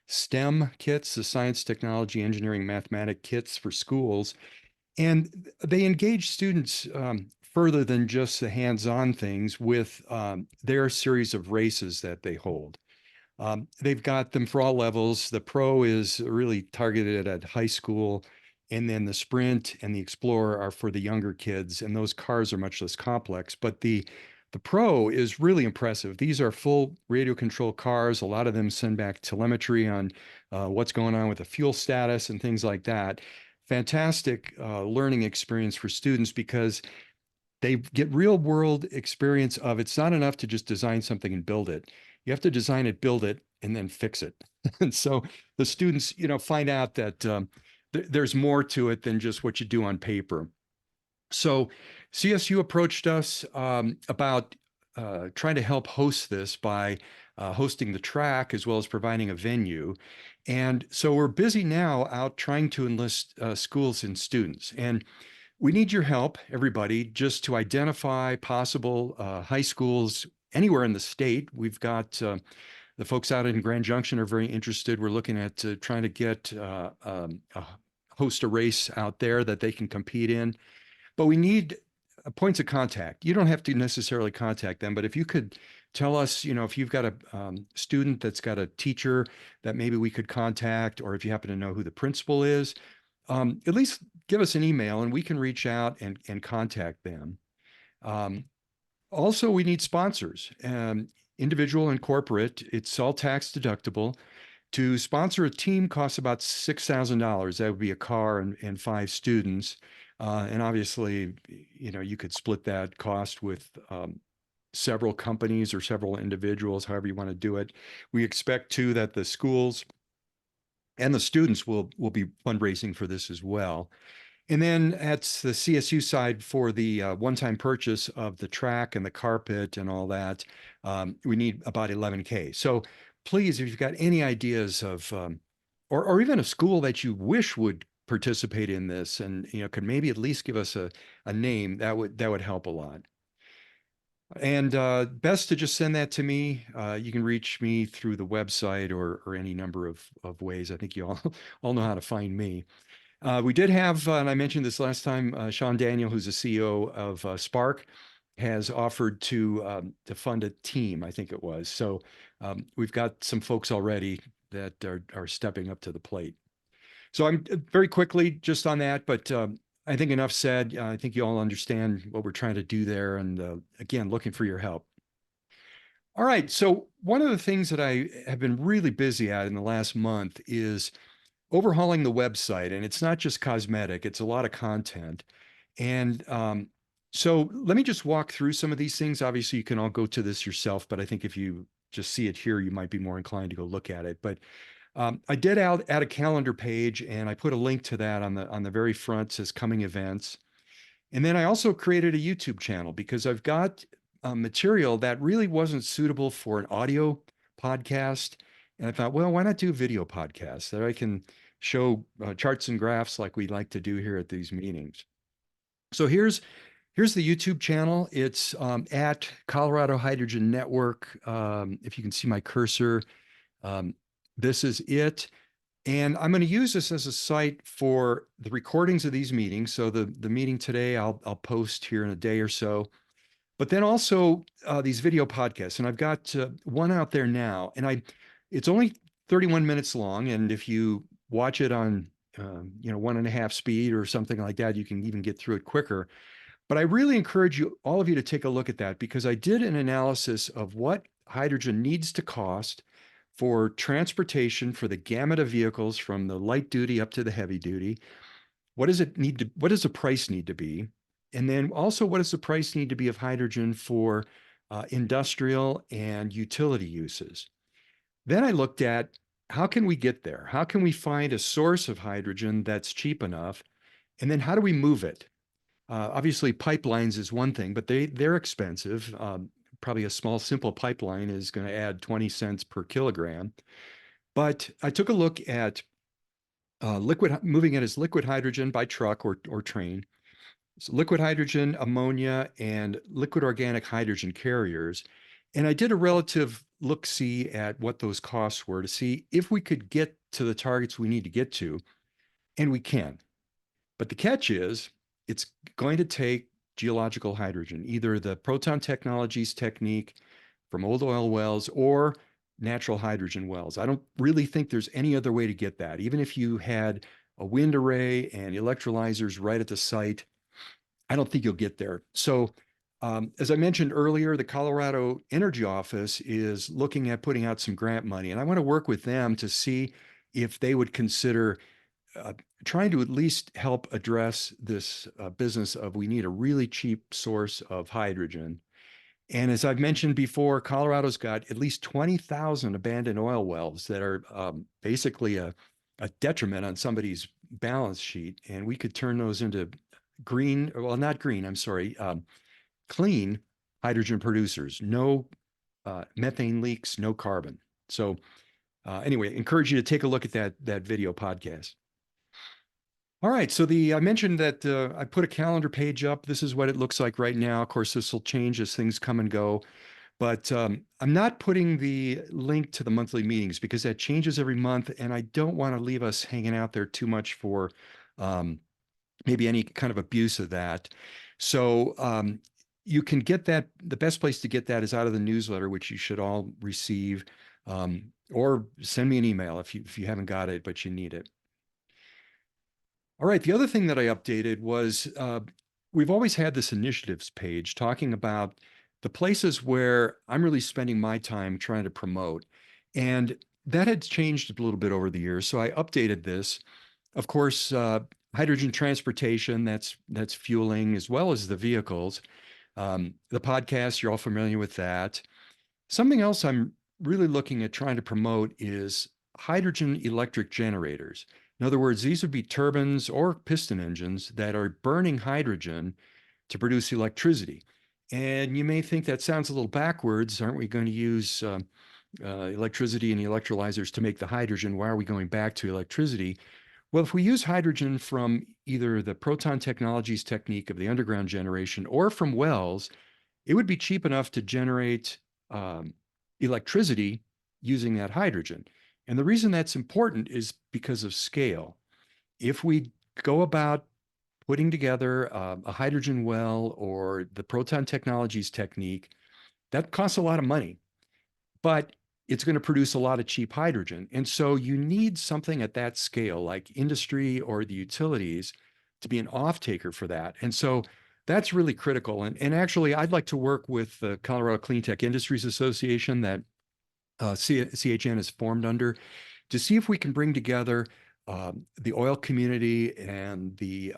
STEM kits, the science, technology, engineering, mathematics kits for schools, and they engage students further than just the hands-on things with their series of races that they hold. They've got them for all levels. The Pro is really targeted at high school, and then the Sprint and the Explorer are for the younger kids, and those cars are much less complex. But the Pro is really impressive. These are full radio control cars. A lot of them send back telemetry on what's going on with the fuel status and things like that. Fantastic learning experience for students because they get real world experience of it's not enough to just design something and build it. You have to design it, build it, and then fix it. And so the students, find out that there's more to it than just what you do on paper. So CSU approached us about trying to help host this by hosting the track as well as providing a venue. And so we're busy now out trying to enlist schools and students. And we need your help, everybody, just to identify possible high schools anywhere in the state. We've got the folks out in Grand Junction are very interested. We're looking at trying to get host a race out there that they can compete in. But we need points of contact. You don't have to necessarily contact them, but if you could tell us, if you've got a student that's got a teacher that maybe we could contact, or if you happen to know who the principal is, at least give us an email and we can reach out and contact them. Also, we need sponsors, individual and corporate. It's all tax deductible. To sponsor a team costs about $6,000. That would be a car and 5 students. And obviously, you could split that cost with several companies or several individuals, however you want to do it. We expect too that the schools and the students will be fundraising for this as well. And then at the CSU side for the one-time purchase of the track and the carpet and all that, we need about $11K. So please, if you've got any ideas of, or even a school that you wish would participate in this and, could maybe at least give us a name, that would help a lot. And best to just send that to me. You can reach me through the website or any number of ways. I think you all know how to find me. We did have, and I mentioned this last time, Sean Daniel, who's the CEO of Spark, has offered to fund a team, I think it was. So we've got some folks already that are stepping up to the plate. So I'm very quickly just on that, but I think enough said. I think you all understand what we're trying to do there. And again, looking for your help. All right. So one of the things that I have been really busy at in the last month is overhauling the website. And it's not just cosmetic, it's a lot of content. And so let me just walk through some of these things. Obviously, you can all go to this yourself, but I think if you just see it here, you might be more inclined to go look at it. But I did add a calendar page, and I put a link to that on the very front. It says coming events. And then I also created a YouTube channel because I've got material that really wasn't suitable for an audio podcast. And I thought, well, why not do a video podcast that I can show charts and graphs like we like to do here at these meetings. So here's the YouTube channel. It's at Colorado Hydrogen Network. If you can see my cursor, this is it. And I'm going to use this as a site for the recordings of these meetings. So the meeting today, I'll post here in a day or so. But then also these video podcasts. And I've got one out there now. And it's only 31 minutes long. And if you watch it on 1.5 speed or something like that, you can even get through it quicker. But I really encourage all of you to take a look at that because I did an analysis of what hydrogen needs to cost for transportation for the gamut of vehicles from the light duty up to the heavy duty. What does the price need to be? And then also, what does the price need to be of hydrogen for industrial and utility uses? Then I looked at how can we get there? How can we find a source of hydrogen that's cheap enough? And then how do we move it? Obviously, pipelines is one thing, but they're expensive. Probably a small, simple pipeline is going to add 20 cents per kilogram. But I took a look at moving it as liquid hydrogen by truck or train. So liquid hydrogen, ammonia, and liquid organic hydrogen carriers. And I did a relative look-see at what those costs were to see if we could get to the targets we need to get to, and we can. But the catch is it's going to take geological hydrogen, either the proton technologies technique from old oil wells or natural hydrogen wells. I don't really think there's any other way to get that. Even if you had a wind array and electrolyzers right at the site, I don't think you'll get there. So as I mentioned earlier, the Colorado Energy Office is looking at putting out some grant money, and I want to work with them to see if they would consider trying to at least help address this business of we need a really cheap source of hydrogen. And as I've mentioned before, Colorado's got at least 20,000 abandoned oil wells that are basically a detriment on somebody's balance sheet. And we could turn those into green, well, not green, I'm sorry, clean hydrogen producers, no methane leaks, no carbon. So anyway, encourage you to take a look at that video podcast. All right, so I mentioned that I put a calendar page up. This is what it looks like right now. Of course, this will change as things come and go, but I'm not putting the link to the monthly meetings because that changes every month, and I don't want to leave us hanging out there too much for maybe any kind of abuse of that. So you can get that. The best place to get that is out of the newsletter, which you should all receive, or send me an email if you haven't got it, but you need it. All right, the other thing that I updated was we've always had this initiatives page talking about the places where I'm really spending my time trying to promote. And that had changed a little bit over the years. So I updated this. Of course, hydrogen transportation, that's fueling, as well as the vehicles. The podcast, you're all familiar with that. Something else I'm really looking at trying to promote is hydrogen electric generators. In other words, these would be turbines or piston engines that are burning hydrogen to produce electricity. And you may think that sounds a little backwards. Aren't we going to use electricity and electrolyzers to make the hydrogen? Why are we going back to electricity? Well, if we use hydrogen from either the proton technologies technique of the underground generation or from wells, it would be cheap enough to generate electricity using that hydrogen. And the reason that's important is because of scale. If we go about putting together a hydrogen well or the proton technologies technique, that costs a lot of money, but it's going to produce a lot of cheap hydrogen. And so you need something at that scale, like industry or the utilities, to be an off-taker for that. And so that's really critical. And actually, I'd like to work with the Colorado Clean Tech Industries Association that CHN is formed under to see if we can bring together the oil community and the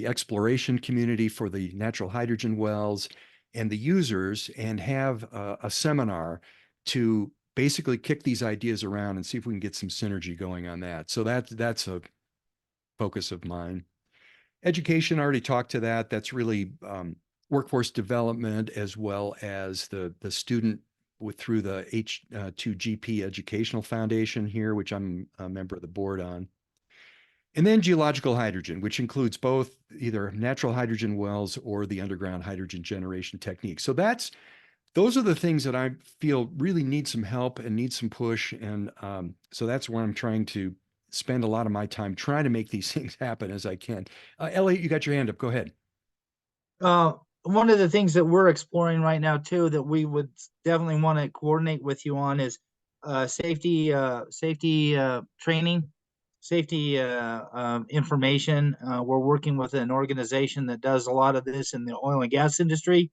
exploration community for the natural hydrogen wells and the users and have a seminar to basically kick these ideas around and see if we can get some synergy going on that. So that's a focus of mine. Education, I already talked to that. That's really workforce development as well as the student through the H2GP Educational Foundation here, which I'm a member of the board on. And then geological hydrogen, which includes both either natural hydrogen wells or the underground hydrogen generation technique. So those are the things that I feel really need some help and need some push. And so that's where I'm trying to spend a lot of my time trying to make these things happen as I can. Elliot, you got your hand up. Go ahead. One of the things that we're exploring right now too, that we would definitely want to coordinate with you on is safety training, safety information. We're working with an organization that does a lot of this in the oil and gas industry.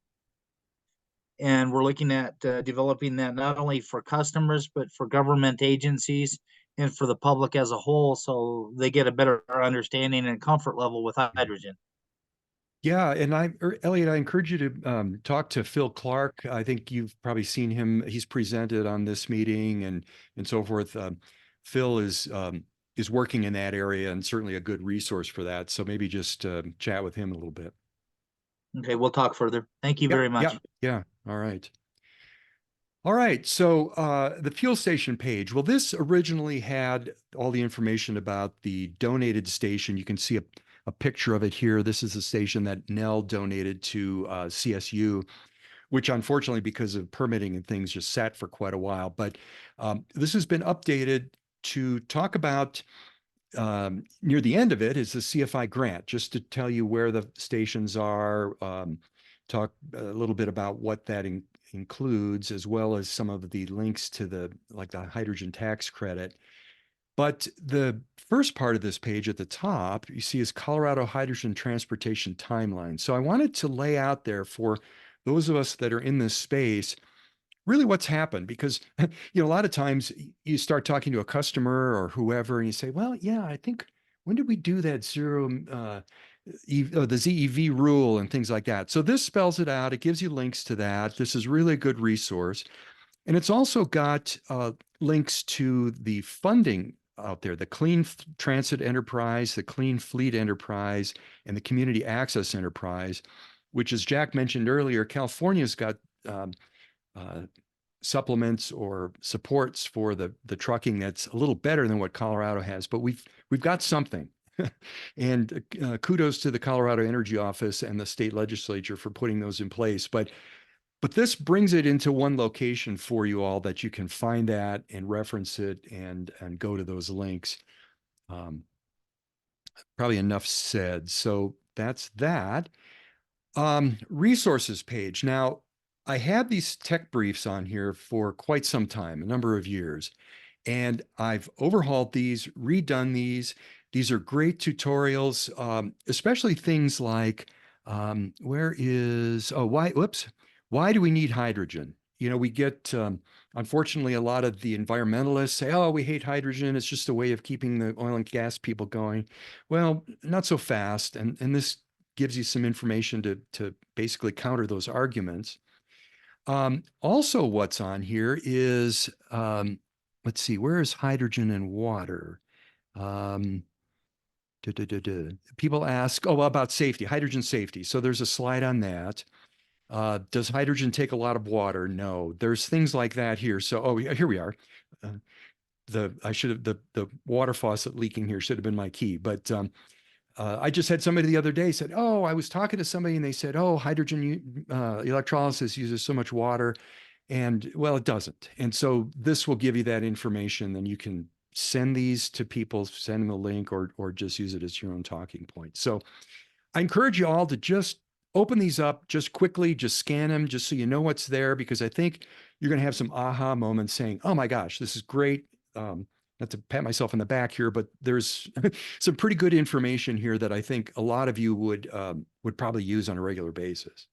And we're looking at developing that not only for customers, but for government agencies and for the public as a whole, so they get a better understanding and comfort level with hydrogen. Yeah, and Elliot, I encourage you to talk to Phil Clark. I think you've probably seen him. He's presented on this meeting and so forth. Phil is working in that area and certainly a good resource for that. So maybe just chat with him a little bit. Okay, we'll talk further. Thank you very much. Yeah. All right. All right. So the fuel station page. Well, this originally had all the information about the donated station. You can see a picture of it here. This is a station that Nell donated to CSU, which unfortunately, because of permitting and things, just sat for quite a while. But this has been updated to talk about near the end of it is the CFI grant, just to tell you where the stations are, talk a little bit about what that includes, as well as some of the links to the hydrogen tax credit. But the first part of this page at the top, you see, is Colorado Hydrogen Transportation Timeline. So I wanted to lay out there for those of us that are in this space, really what's happened, because a lot of times you start talking to a customer or whoever and you say, well, yeah, I think, when did we do that the ZEV rule and things like that? So this spells it out. It gives you links to that. This is really a good resource. And it's also got links to the funding out there, the Clean Transit Enterprise, the Clean Fleet Enterprise, and the Community Access Enterprise, which, as Jack mentioned earlier, California's got supplements or supports for the trucking that's a little better than what Colorado has, but we've got something. And kudos to the Colorado Energy Office and the state legislature for putting those in place. But this brings it into one location for you all, that you can find that and reference it and go to those links. Probably enough said. So that's that. Resources page. Now, I had these tech briefs on here for quite some time, a number of years, and I've overhauled these, redone these. These are great tutorials, especially things like, why do we need hydrogen? We get, unfortunately, a lot of the environmentalists say, oh, we hate hydrogen. It's just a way of keeping the oil and gas people going. Well, not so fast. And this gives you some information to basically counter those arguments. Also, what's on here is, let's see, where is hydrogen and water? People ask, about safety, hydrogen safety. So there's a slide on that. Does hydrogen take a lot of water? No. There's things like that here. So, here we are. The water faucet leaking here should have been my key, but I just had somebody the other day said, oh, I was talking to somebody and they said, oh, hydrogen electrolysis uses so much water. And well, it doesn't. And so this will give you that information. Then you can send these to people, send them a link, or just use it as your own talking point. So I encourage you all to just open these up just quickly, just scan them, just so you know what's there, because I think you're going to have some aha moments saying, oh my gosh, this is great. Not to pat myself on the back here, but there's some pretty good information here that I think a lot of you would probably use on a regular basis.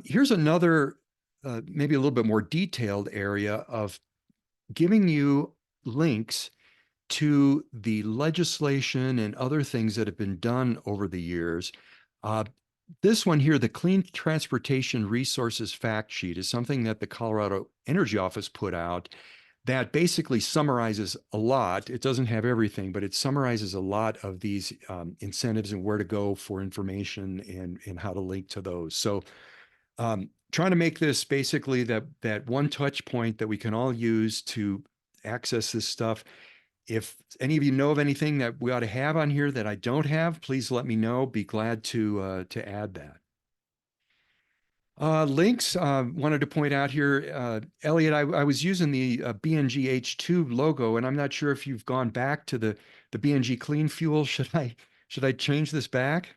Here's another, maybe a little bit more detailed area of giving you links to the legislation and other things that have been done over the years. This one here, the Clean Transportation Resources Fact Sheet, is something that the Colorado Energy Office put out that basically summarizes a lot. It doesn't have everything, but it summarizes a lot of these incentives and where to go for information and how to link to those. So trying to make this basically that one touch point that we can all use to access this stuff. If any of you know of anything that we ought to have on here that I don't have, please let me know. Be glad to add that. Links, wanted to point out here, Elliot, I was using the BNG H2 logo, and I'm not sure if you've gone back to the BNG Clean Fuel. Should I change this back?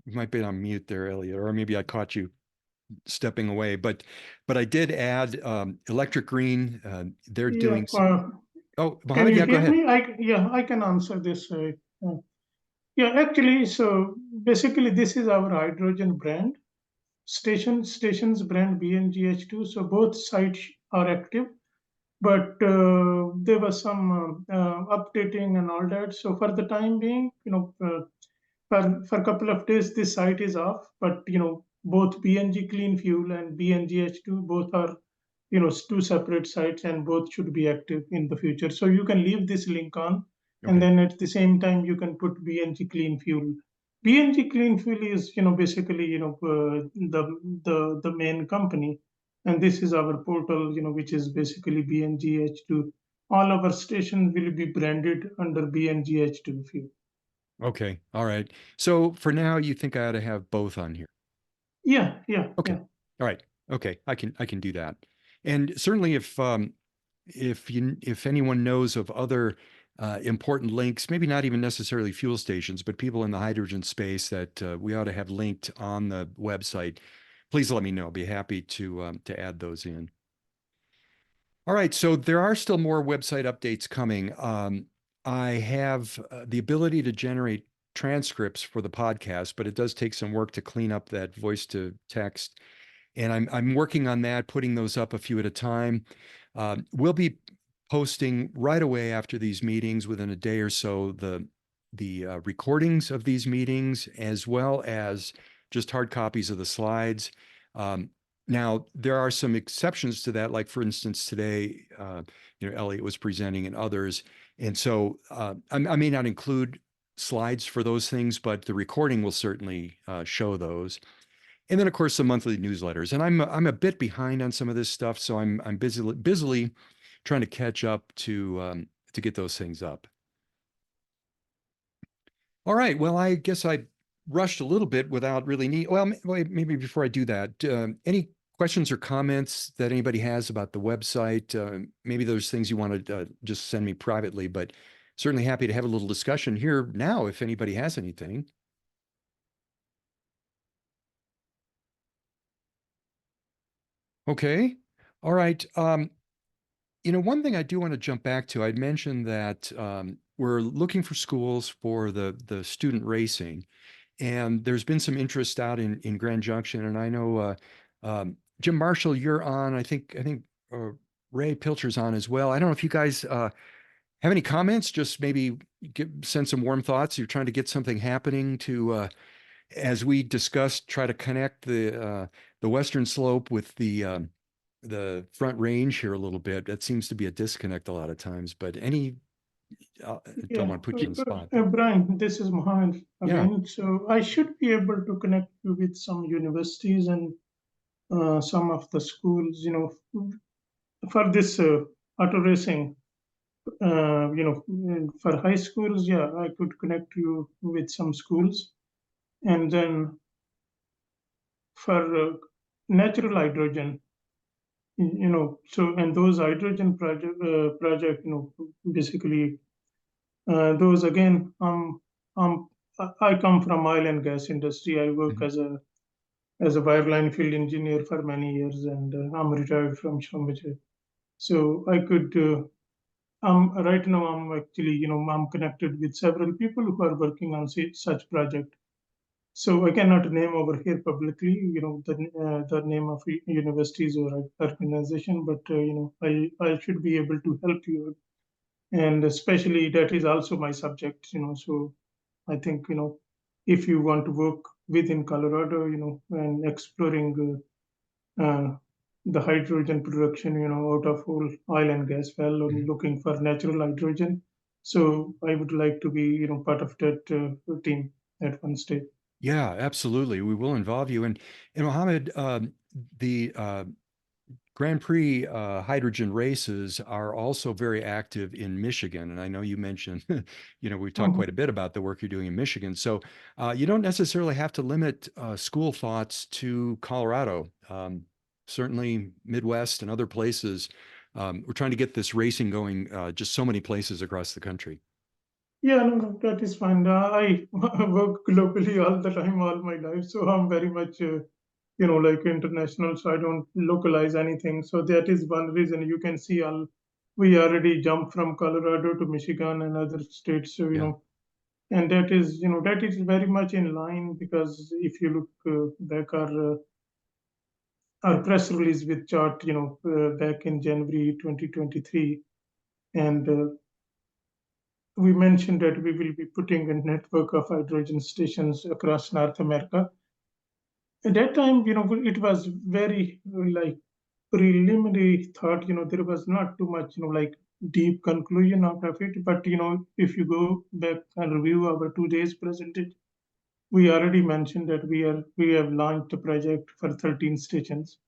You might be on mute there, Elliot, or maybe I caught you stepping away, but I did add Electric Green. They're doing some... Oh, Mohammed, can you go hear ahead. me? I can answer this. Yeah, actually, so basically this is our hydrogen brand. Stations brand BNGH2. So both sites are active, but there was some updating and all that. So for the time being, for a couple of days, this site is off, but both BNG Clean Fuel and BNGH2 both are two separate sites, and both should be active in the future. So you can leave this link on, and then at the same time you can put BNG Clean Fuel. BNG Clean Fuel is basically the main company, and this is our portal which is basically BNGH2. All our stations will be branded under BNGH2 Fuel. Okay. All right. So for now, you think I ought to have both on here? Yeah. Okay. All right. Okay. I can do that. And certainly if anyone knows of other important links, maybe not even necessarily fuel stations, but people in the hydrogen space that we ought to have linked on the website, please let me know. I'll be happy to add those in. All right, so there are still more website updates coming. I have the ability to generate transcripts for the podcast, but it does take some work to clean up that voice to text. And I'm working on that, putting those up a few at a time. We'll be posting right away after these meetings, within a day or so, the recordings of these meetings, as well as just hard copies of the slides. Now, there are some exceptions to that, like for instance, today, Elliot was presenting and others. And so I may not include slides for those things, but the recording will certainly show those. And then, of course, the monthly newsletters. And I'm a bit behind on some of this stuff, so I'm busily trying to catch up to get those things up. All right. Well, I guess I rushed a little bit without really need. Well, maybe before I do that, any questions or comments that anybody has about the website? Maybe there's things you want to just send me privately, but certainly happy to have a little discussion here now if anybody has anything. Okay. All right. One thing I do want to jump back to, I'd mentioned that we're looking for schools for the student racing, and there's been some interest out in Grand Junction, and I know Jim Marshall, you're on. I think Ray Pilcher's on as well. I don't know if you guys have any comments. Just maybe send some warm thoughts. You're trying to get something happening to, as we discussed, try to connect the Western Slope with the Front Range here a little bit. That seems to be a disconnect a lot of times. But don't want to put you on the spot. Brian, this is Mohammed again. Yeah. So I should be able to connect you with some universities and some of the schools, for this auto racing. For high schools, yeah, I could connect you with some schools. And then for natural hydrogen, so, and those hydrogen project, basically those again, I come from oil and gas industry. I work as a wireline field engineer for many years, and I'm retired from Schlumberger. So I could, right now I'm actually, I'm connected with several people who are working on such project. So I cannot name over here publicly, the name of universities or organization, but I should be able to help you, and especially that is also my subject, So I think if you want to work within Colorado, and exploring the hydrogen production, out of oil and gas well, or looking for natural hydrogen. So I would like to be, part of that team at one stage. Yeah, absolutely. We will involve you. And Mohammed, the Grand Prix hydrogen races are also very active in Michigan. And I know you mentioned, we've talked quite a bit about the work you're doing in Michigan. So you don't necessarily have to limit school thoughts to Colorado. Certainly Midwest and other places. We're trying to get this racing going just so many places across the country. Yeah, no, that is fine. I work globally all the time, all my life. So I'm very much, like international. So I don't localize anything. So that is one reason you can see we already jumped from Colorado to Michigan and other states. So, and that is, that is very much in line, because if you look back our press release with chart, back in January 2023, and we mentioned that we will be putting a network of hydrogen stations across North America. At that time, it was very preliminary thought, there was not too much, deep conclusion out of it. But, if you go back and review our 2 days presentation, we already mentioned that we have launched a project for 13 stations.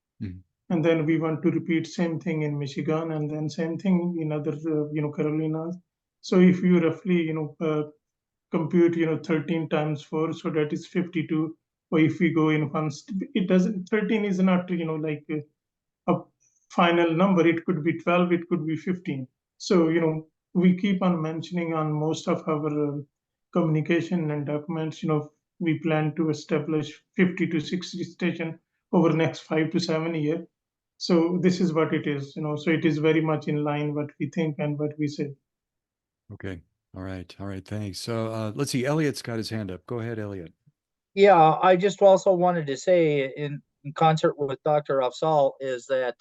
And then we want to repeat same thing in Michigan, and then same thing in other, Carolinas. So if you roughly, compute, 13 times 4, so that is 52. Or if we go in one, it doesn't, 13 is not, final number. It could be 12, it could be 15. So, we keep on mentioning on most of our communication and documents, we plan to establish 50 to 60 station over the next 5 to 7 years. So this is what it is, so it is very much in line what we think and what we say. Okay. All right. All right. Thanks. So let's see. Elliot's got his hand up. Go ahead, Elliot. Yeah, I just also wanted to say in concert with Dr. Afzal is that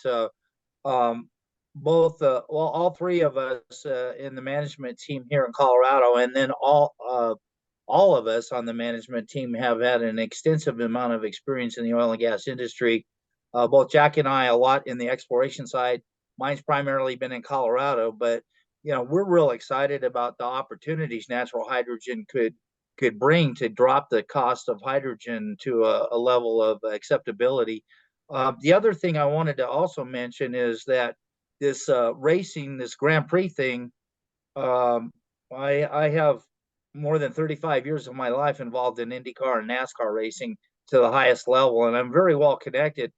both all three of us in the management team here in Colorado, and then all of us on the management team have had an extensive amount of experience in the oil and gas industry. Both Jack and I a lot in the exploration side. Mine's primarily been in Colorado, but we're real excited about the opportunities natural hydrogen could bring to drop the cost of hydrogen to a level of acceptability. The other thing I wanted to also mention is that this racing, this Grand Prix thing, I have more than 35 years of my life involved in IndyCar and NASCAR racing to the highest level, and I'm very well connected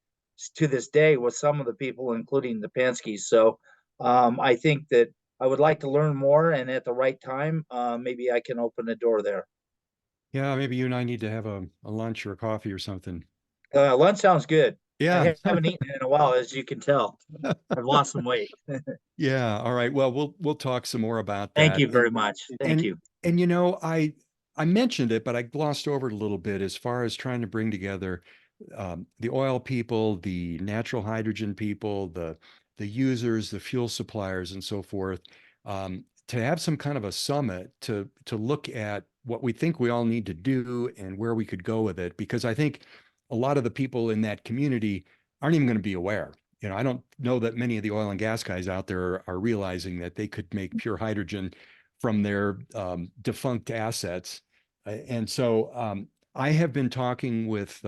to this day with some of the people, including the Penske's. So I think that I would like to learn more, and at the right time, maybe I can open a door there. Yeah, maybe you and I need to have a lunch or a coffee or something. Lunch sounds good. Yeah. I haven't eaten in a while, as you can tell. I've lost some weight. Yeah. All right. Well, we'll talk some more about that. Thank you very much. Thank you. And I mentioned it, but I glossed over it a little bit as far as trying to bring together the oil people, the natural hydrogen people, the users, the fuel suppliers, and so forth, to have some kind of a summit to look at what we think we all need to do and where we could go with it. Because I think a lot of the people in that community aren't even going to be aware. I don't know that many of the oil and gas guys out there are realizing that they could make pure hydrogen from their defunct assets. And so I have been talking with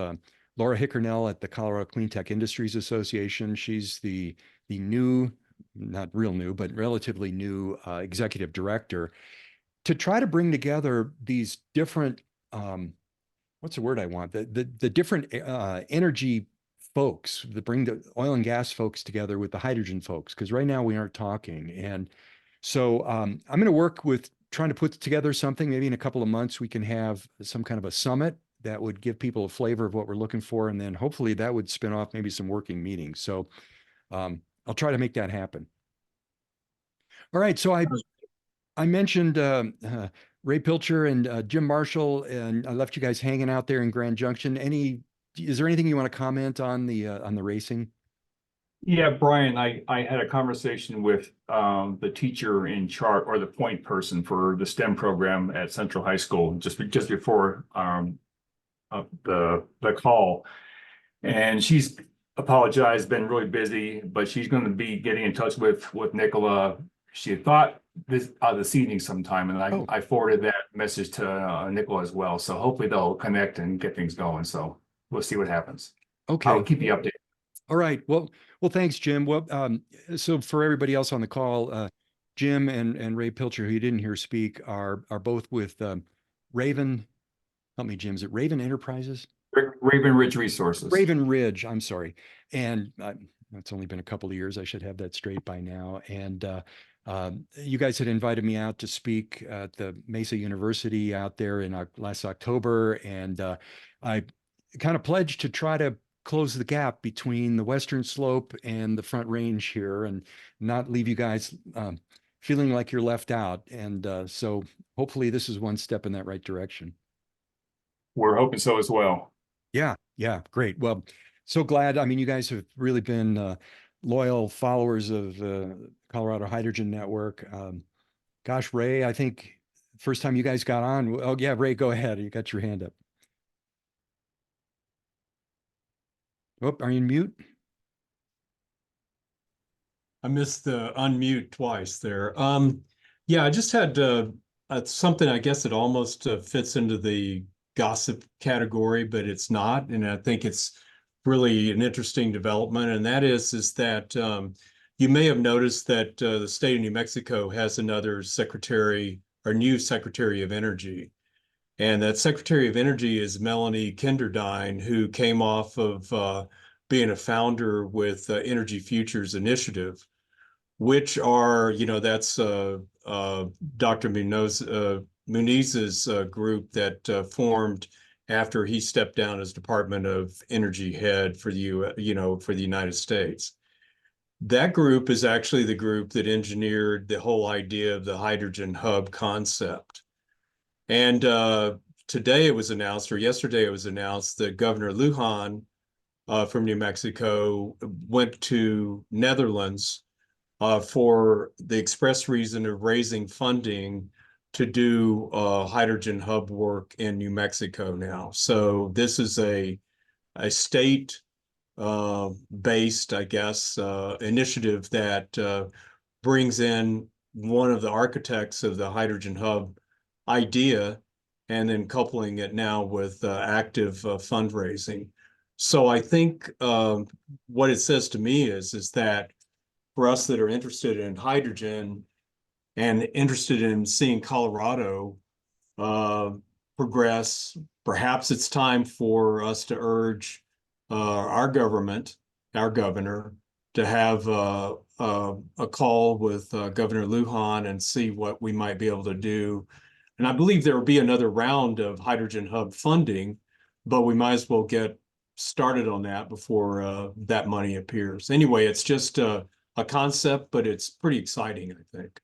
Laura Hickernell at the Colorado Clean Tech Industries Association. She's the new, not real new, but relatively new executive director, to try to bring together these different, what's the word I want? The different energy folks, that bring the oil and gas folks together with the hydrogen folks, because right now we aren't talking. And so I'm going to work with trying to put together something. Maybe in a couple of months we can have some kind of a summit that would give people a flavor of what we're looking for, and then hopefully that would spin off maybe some working meetings. So I'll try to make that happen. All right. So I mentioned Ray Pilcher and Jim Marshall, and I left you guys hanging out there in Grand Junction. Is there anything you want to comment on the racing? Yeah, Brian, I had a conversation with the teacher in charge, or the point person for the STEM program at Central High School just before the call, and she's apologized, been really busy, but she's going to be getting in touch with Nicola. She had thought this evening sometime, and I forwarded that message to Nicola as well. So hopefully they'll connect and get things going. So we'll see what happens. Okay, I'll keep you updated. All right. Well, thanks, Jim. Well, so for everybody else on the call, Jim and Ray Pilcher, who you didn't hear speak, are both with Raven. Help me, Jim. Is it Raven Enterprises? Raven Ridge Resources. Raven Ridge. I'm sorry. And it's only been a couple of years. I should have that straight by now. And you guys had invited me out to speak at the Mesa University out there in last October, and I kind of pledged to try to close the gap between the Western Slope and the Front Range here, and not leave you guys feeling like you're left out. And so hopefully this is one step in that right direction. We're hoping so as well. Yeah, great. Well, so glad. I mean, you guys have really been loyal followers of the Colorado Hydrogen Network. Gosh, Ray, I think first time you guys got on. Oh yeah, Ray, go ahead. You got your hand up. Oh, are you in mute? I missed the unmute twice there. Yeah, I just had something, I guess it almost fits into the gossip category, but it's not. And I think it's really an interesting development. And that is that you may have noticed that the state of New Mexico has another secretary, or new secretary of energy. And that secretary of energy is Melanie Kinderdine, who came off of being a founder with Energy Futures Initiative, which are, that's Dr. Muniz's group that formed after he stepped down as Department of Energy head for the United States. That group is actually the group that engineered the whole idea of the hydrogen hub concept. And today it was announced, or yesterday it was announced, that Governor Lujan from New Mexico went to Netherlands for the express reason of raising funding to do hydrogen hub work in New Mexico now. So this is a state based, I guess, initiative that brings in one of the architects of the hydrogen hub idea and then coupling it now with active fundraising. So I think what it says to me is that for us that are interested in hydrogen and interested in seeing Colorado progress, perhaps it's time for us to urge our government, our governor, to have a call with Governor Lujan and see what we might be able to do. And I believe there will be another round of hydrogen hub funding, but we might as well get started on that before that money appears. Anyway, it's just a concept, but it's pretty exciting, I think.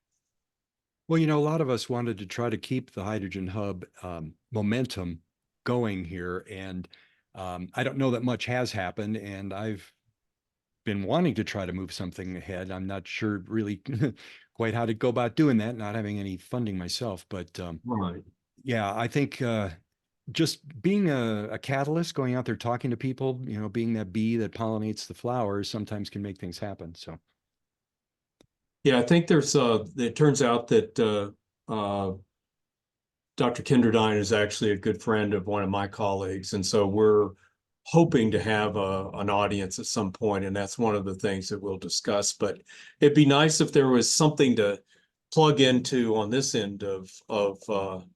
Well, a lot of us wanted to try to keep the hydrogen hub momentum going here. And I don't know that much has happened. And I've been wanting to try to move something ahead. I'm not sure really quite how to go about doing that, not having any funding myself. But Right. yeah, I think just being a catalyst, going out there talking to people, being that bee that pollinates the flowers sometimes can make things happen. So. Yeah, I think it turns out that Dr. Kinderdine is actually a good friend of one of my colleagues. And so we're hoping to have an audience at some point, and that's one of the things that we'll discuss. But it'd be nice if there was something to plug into on this end of the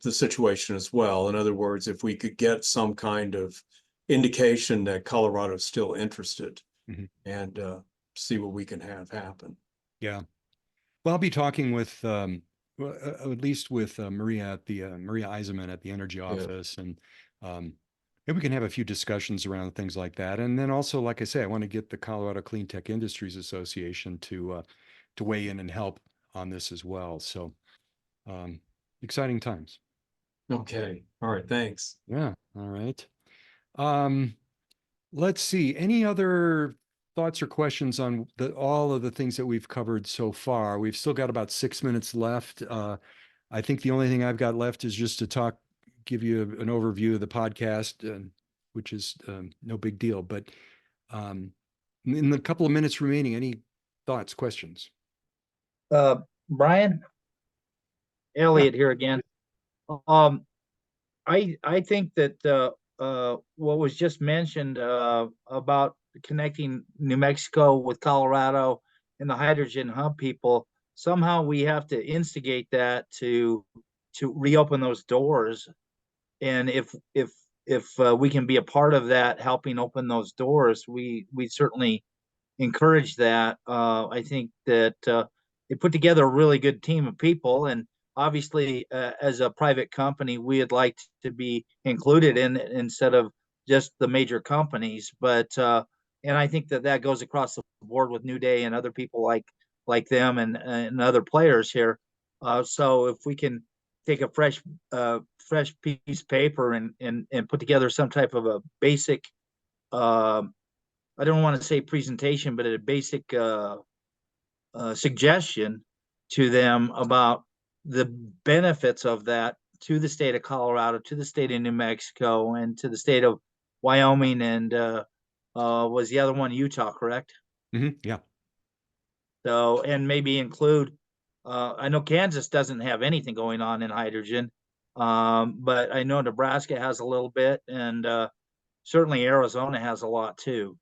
situation as well. In other words, if we could get some kind of indication that Colorado's still interested and see what we can have happen. Yeah. Well, I'll be talking with, at least with Maria Eisenman at the Energy Office. And maybe we can have a few discussions around things like that. And then also, like I say, I want to get the Colorado Clean Tech Industries Association to weigh in and help on this as well. So exciting times. Okay. All right. Thanks. Yeah. All right. Let's see. Any other thoughts or questions on all of the things that we've covered so far? We've still got about 6 minutes left. I think the only thing I've got left is just to give you an overview of the podcast, which is no big deal. But in the couple of minutes remaining, any thoughts, questions? Brian, Elliot here again. I think that what was just mentioned about connecting New Mexico with Colorado and the hydrogen hub people, somehow we have to instigate that to reopen those doors. And if we can be a part of that, helping open those doors, we certainly encourage that. I think that they put together a really good team of people, and obviously as a private company, we'd like to be included in it instead of just the major companies. But and I think that goes across the board with New Day and other people like them and other players here. So if we can take a fresh piece of paper and put together some type of a basic, I don't want to say presentation, but a basic suggestion to them about the benefits of that to the state of Colorado, to the state of New Mexico, and to the state of Wyoming, and was the other one Utah, correct? Yeah. So, and maybe include, I know Kansas doesn't have anything going on in hydrogen, but I know Nebraska has a little bit, and certainly Arizona has a lot too.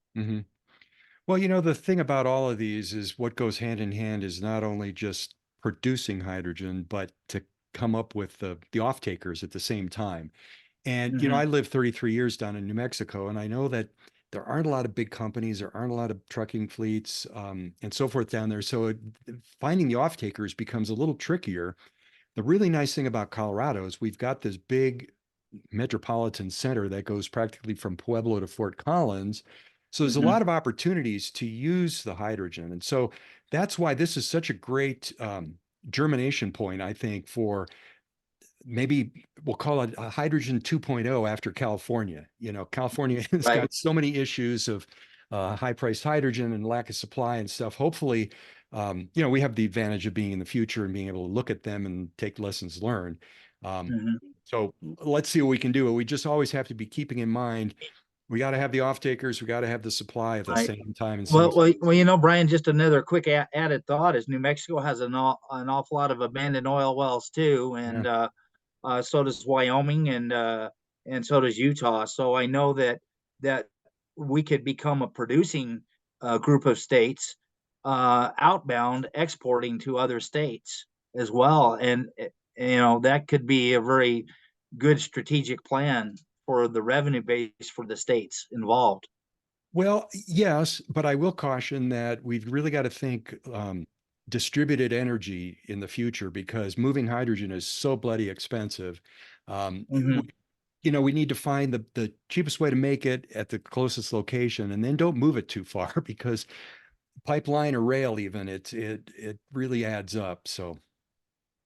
Well, the thing about all of these is what goes hand in hand is not only just producing hydrogen, but to come up with the off takers at the same time. And, you know, I lived 33 years down in New Mexico, and I know that there aren't a lot of big companies, there aren't a lot of trucking fleets, and so forth down there. So finding the off takers becomes a little trickier. The really nice thing about Colorado is we've got this big metropolitan center that goes practically from Pueblo to Fort Collins. So there's a lot of opportunities to use the hydrogen. And so that's why this is such a great germination point, I think, for maybe we'll call it a hydrogen 2.0 after California. You know, California has Right. got so many issues of high priced hydrogen and lack of supply and stuff. Hopefully, you know, we have the advantage of being in the future and being able to look at them and take lessons learned. So let's see what we can do. We just always have to be keeping in mind, we got to have the off takers, we got to have the supply at the Right. same time. And Well, you know, Brian, just another quick added thought is New Mexico has an awful lot of abandoned oil wells too, and so does Wyoming, and so does Utah. So I know that we could become a producing group of states, outbound exporting to other states as well, and you know that could be a very good strategic plan for the revenue base for the states involved. well, yes, but I will caution that we've really got to think distributed energy in the future because moving hydrogen is so bloody expensive. You know, we need to find the cheapest way to make it at the closest location, and then don't move it too far because pipeline or rail, even it really adds up. So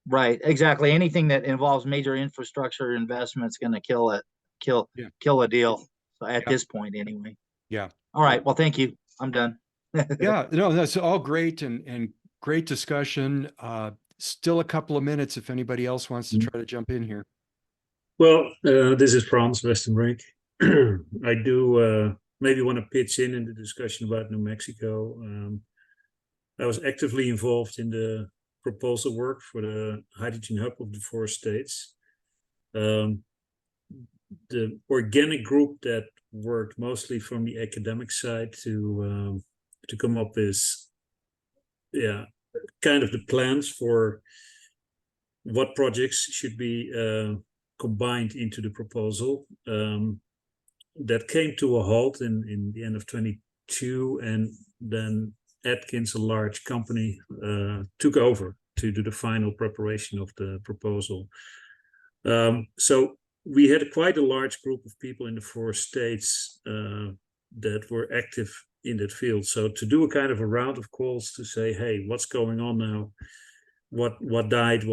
Right, exactly. Anything that involves major infrastructure investment is going to yeah, kill a deal. So at yeah, this point, anyway. yeah, All right. Well, thank you. I'm done. yeah. No, that's all great and great discussion. Still a couple of minutes if anybody else wants to try to jump in here. Well, this is Frans Westenbrink. I do maybe want to pitch in the discussion about New Mexico. I was actively involved in the proposal work for the hydrogen hub of the 4 states. The organic group that worked mostly from the academic side to come up with, kind of the plans for what projects should be combined into the proposal. That came to a halt in the end of 22, and then Atkins, a large company, took over to do the final preparation of the proposal. So we had quite a large group of people in the 4 states that were active in that field. So to do a kind of a round of calls to say, hey, what's going on now? What died?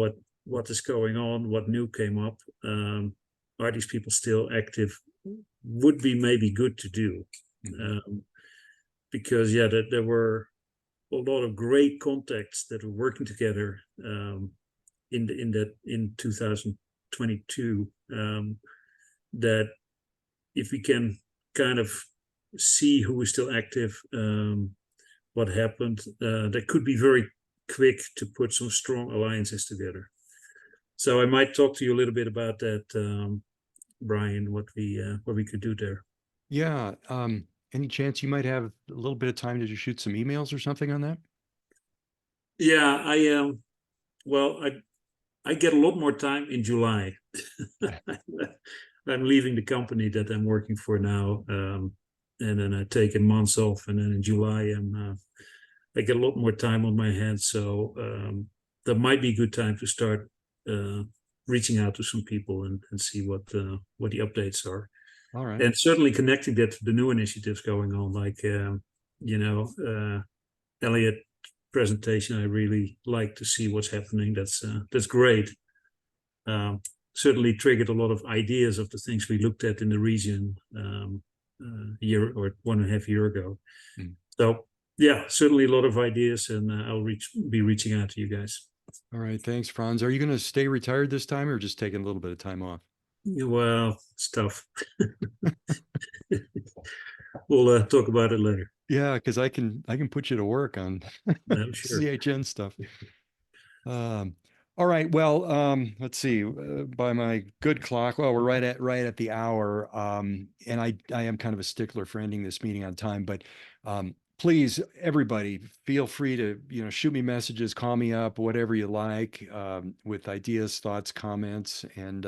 What is going on? What new came up? Are these people still active? Would be maybe good to do, because there were a lot of great contacts that were working together in 2022. That if we can kind of see who is still active, what happened, that could be very quick to put some strong alliances together. So I might talk to you a little bit about that, Brian, what we could do there. Yeah. Any chance you might have a little bit of time to just shoot some emails or something on that? Yeah, I get a lot more time in July. I'm leaving the company that I'm working for now, and then I take a month off, and then in July I get a lot more time on my hands. So that might be a good time to start reaching out to some people and see what the updates are. All right. And certainly connecting that to the new initiatives going on, like Elliot presentation. I really like to see what's happening. That's great. Certainly triggered a lot of ideas of the things we looked at in the region a year or 1.5 years ago. So yeah, certainly a lot of ideas, and I'll be reaching out to you guys. All right. Thanks, Franz. Are you going to stay retired this time or just taking a little bit of time off? Well, it's tough. We'll talk about it later. Yeah, because I can put you to work on I'm sure. CHN stuff. All right. Well, let's see. By my good clock, well, we're right at the hour. And I am kind of a stickler for ending this meeting on time. But please, everybody, feel free to shoot me messages, call me up, whatever you like, with ideas, thoughts, comments, and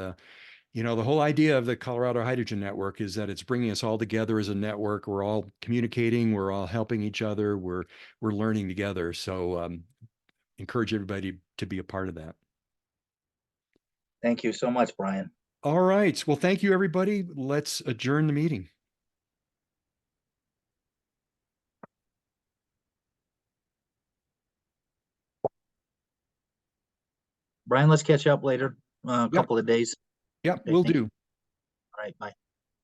you know, the whole idea of the Colorado Hydrogen Network is that it's bringing us all together as a network. We're all communicating, we're all helping each other, we're learning together. So encourage everybody to be a part of that. Thank you so much, Brian. All right. Well, thank you, everybody. Let's adjourn the meeting. Brian, let's catch up later, a Yep. couple of days. Yep, Okay, will thank you. do. All right, bye.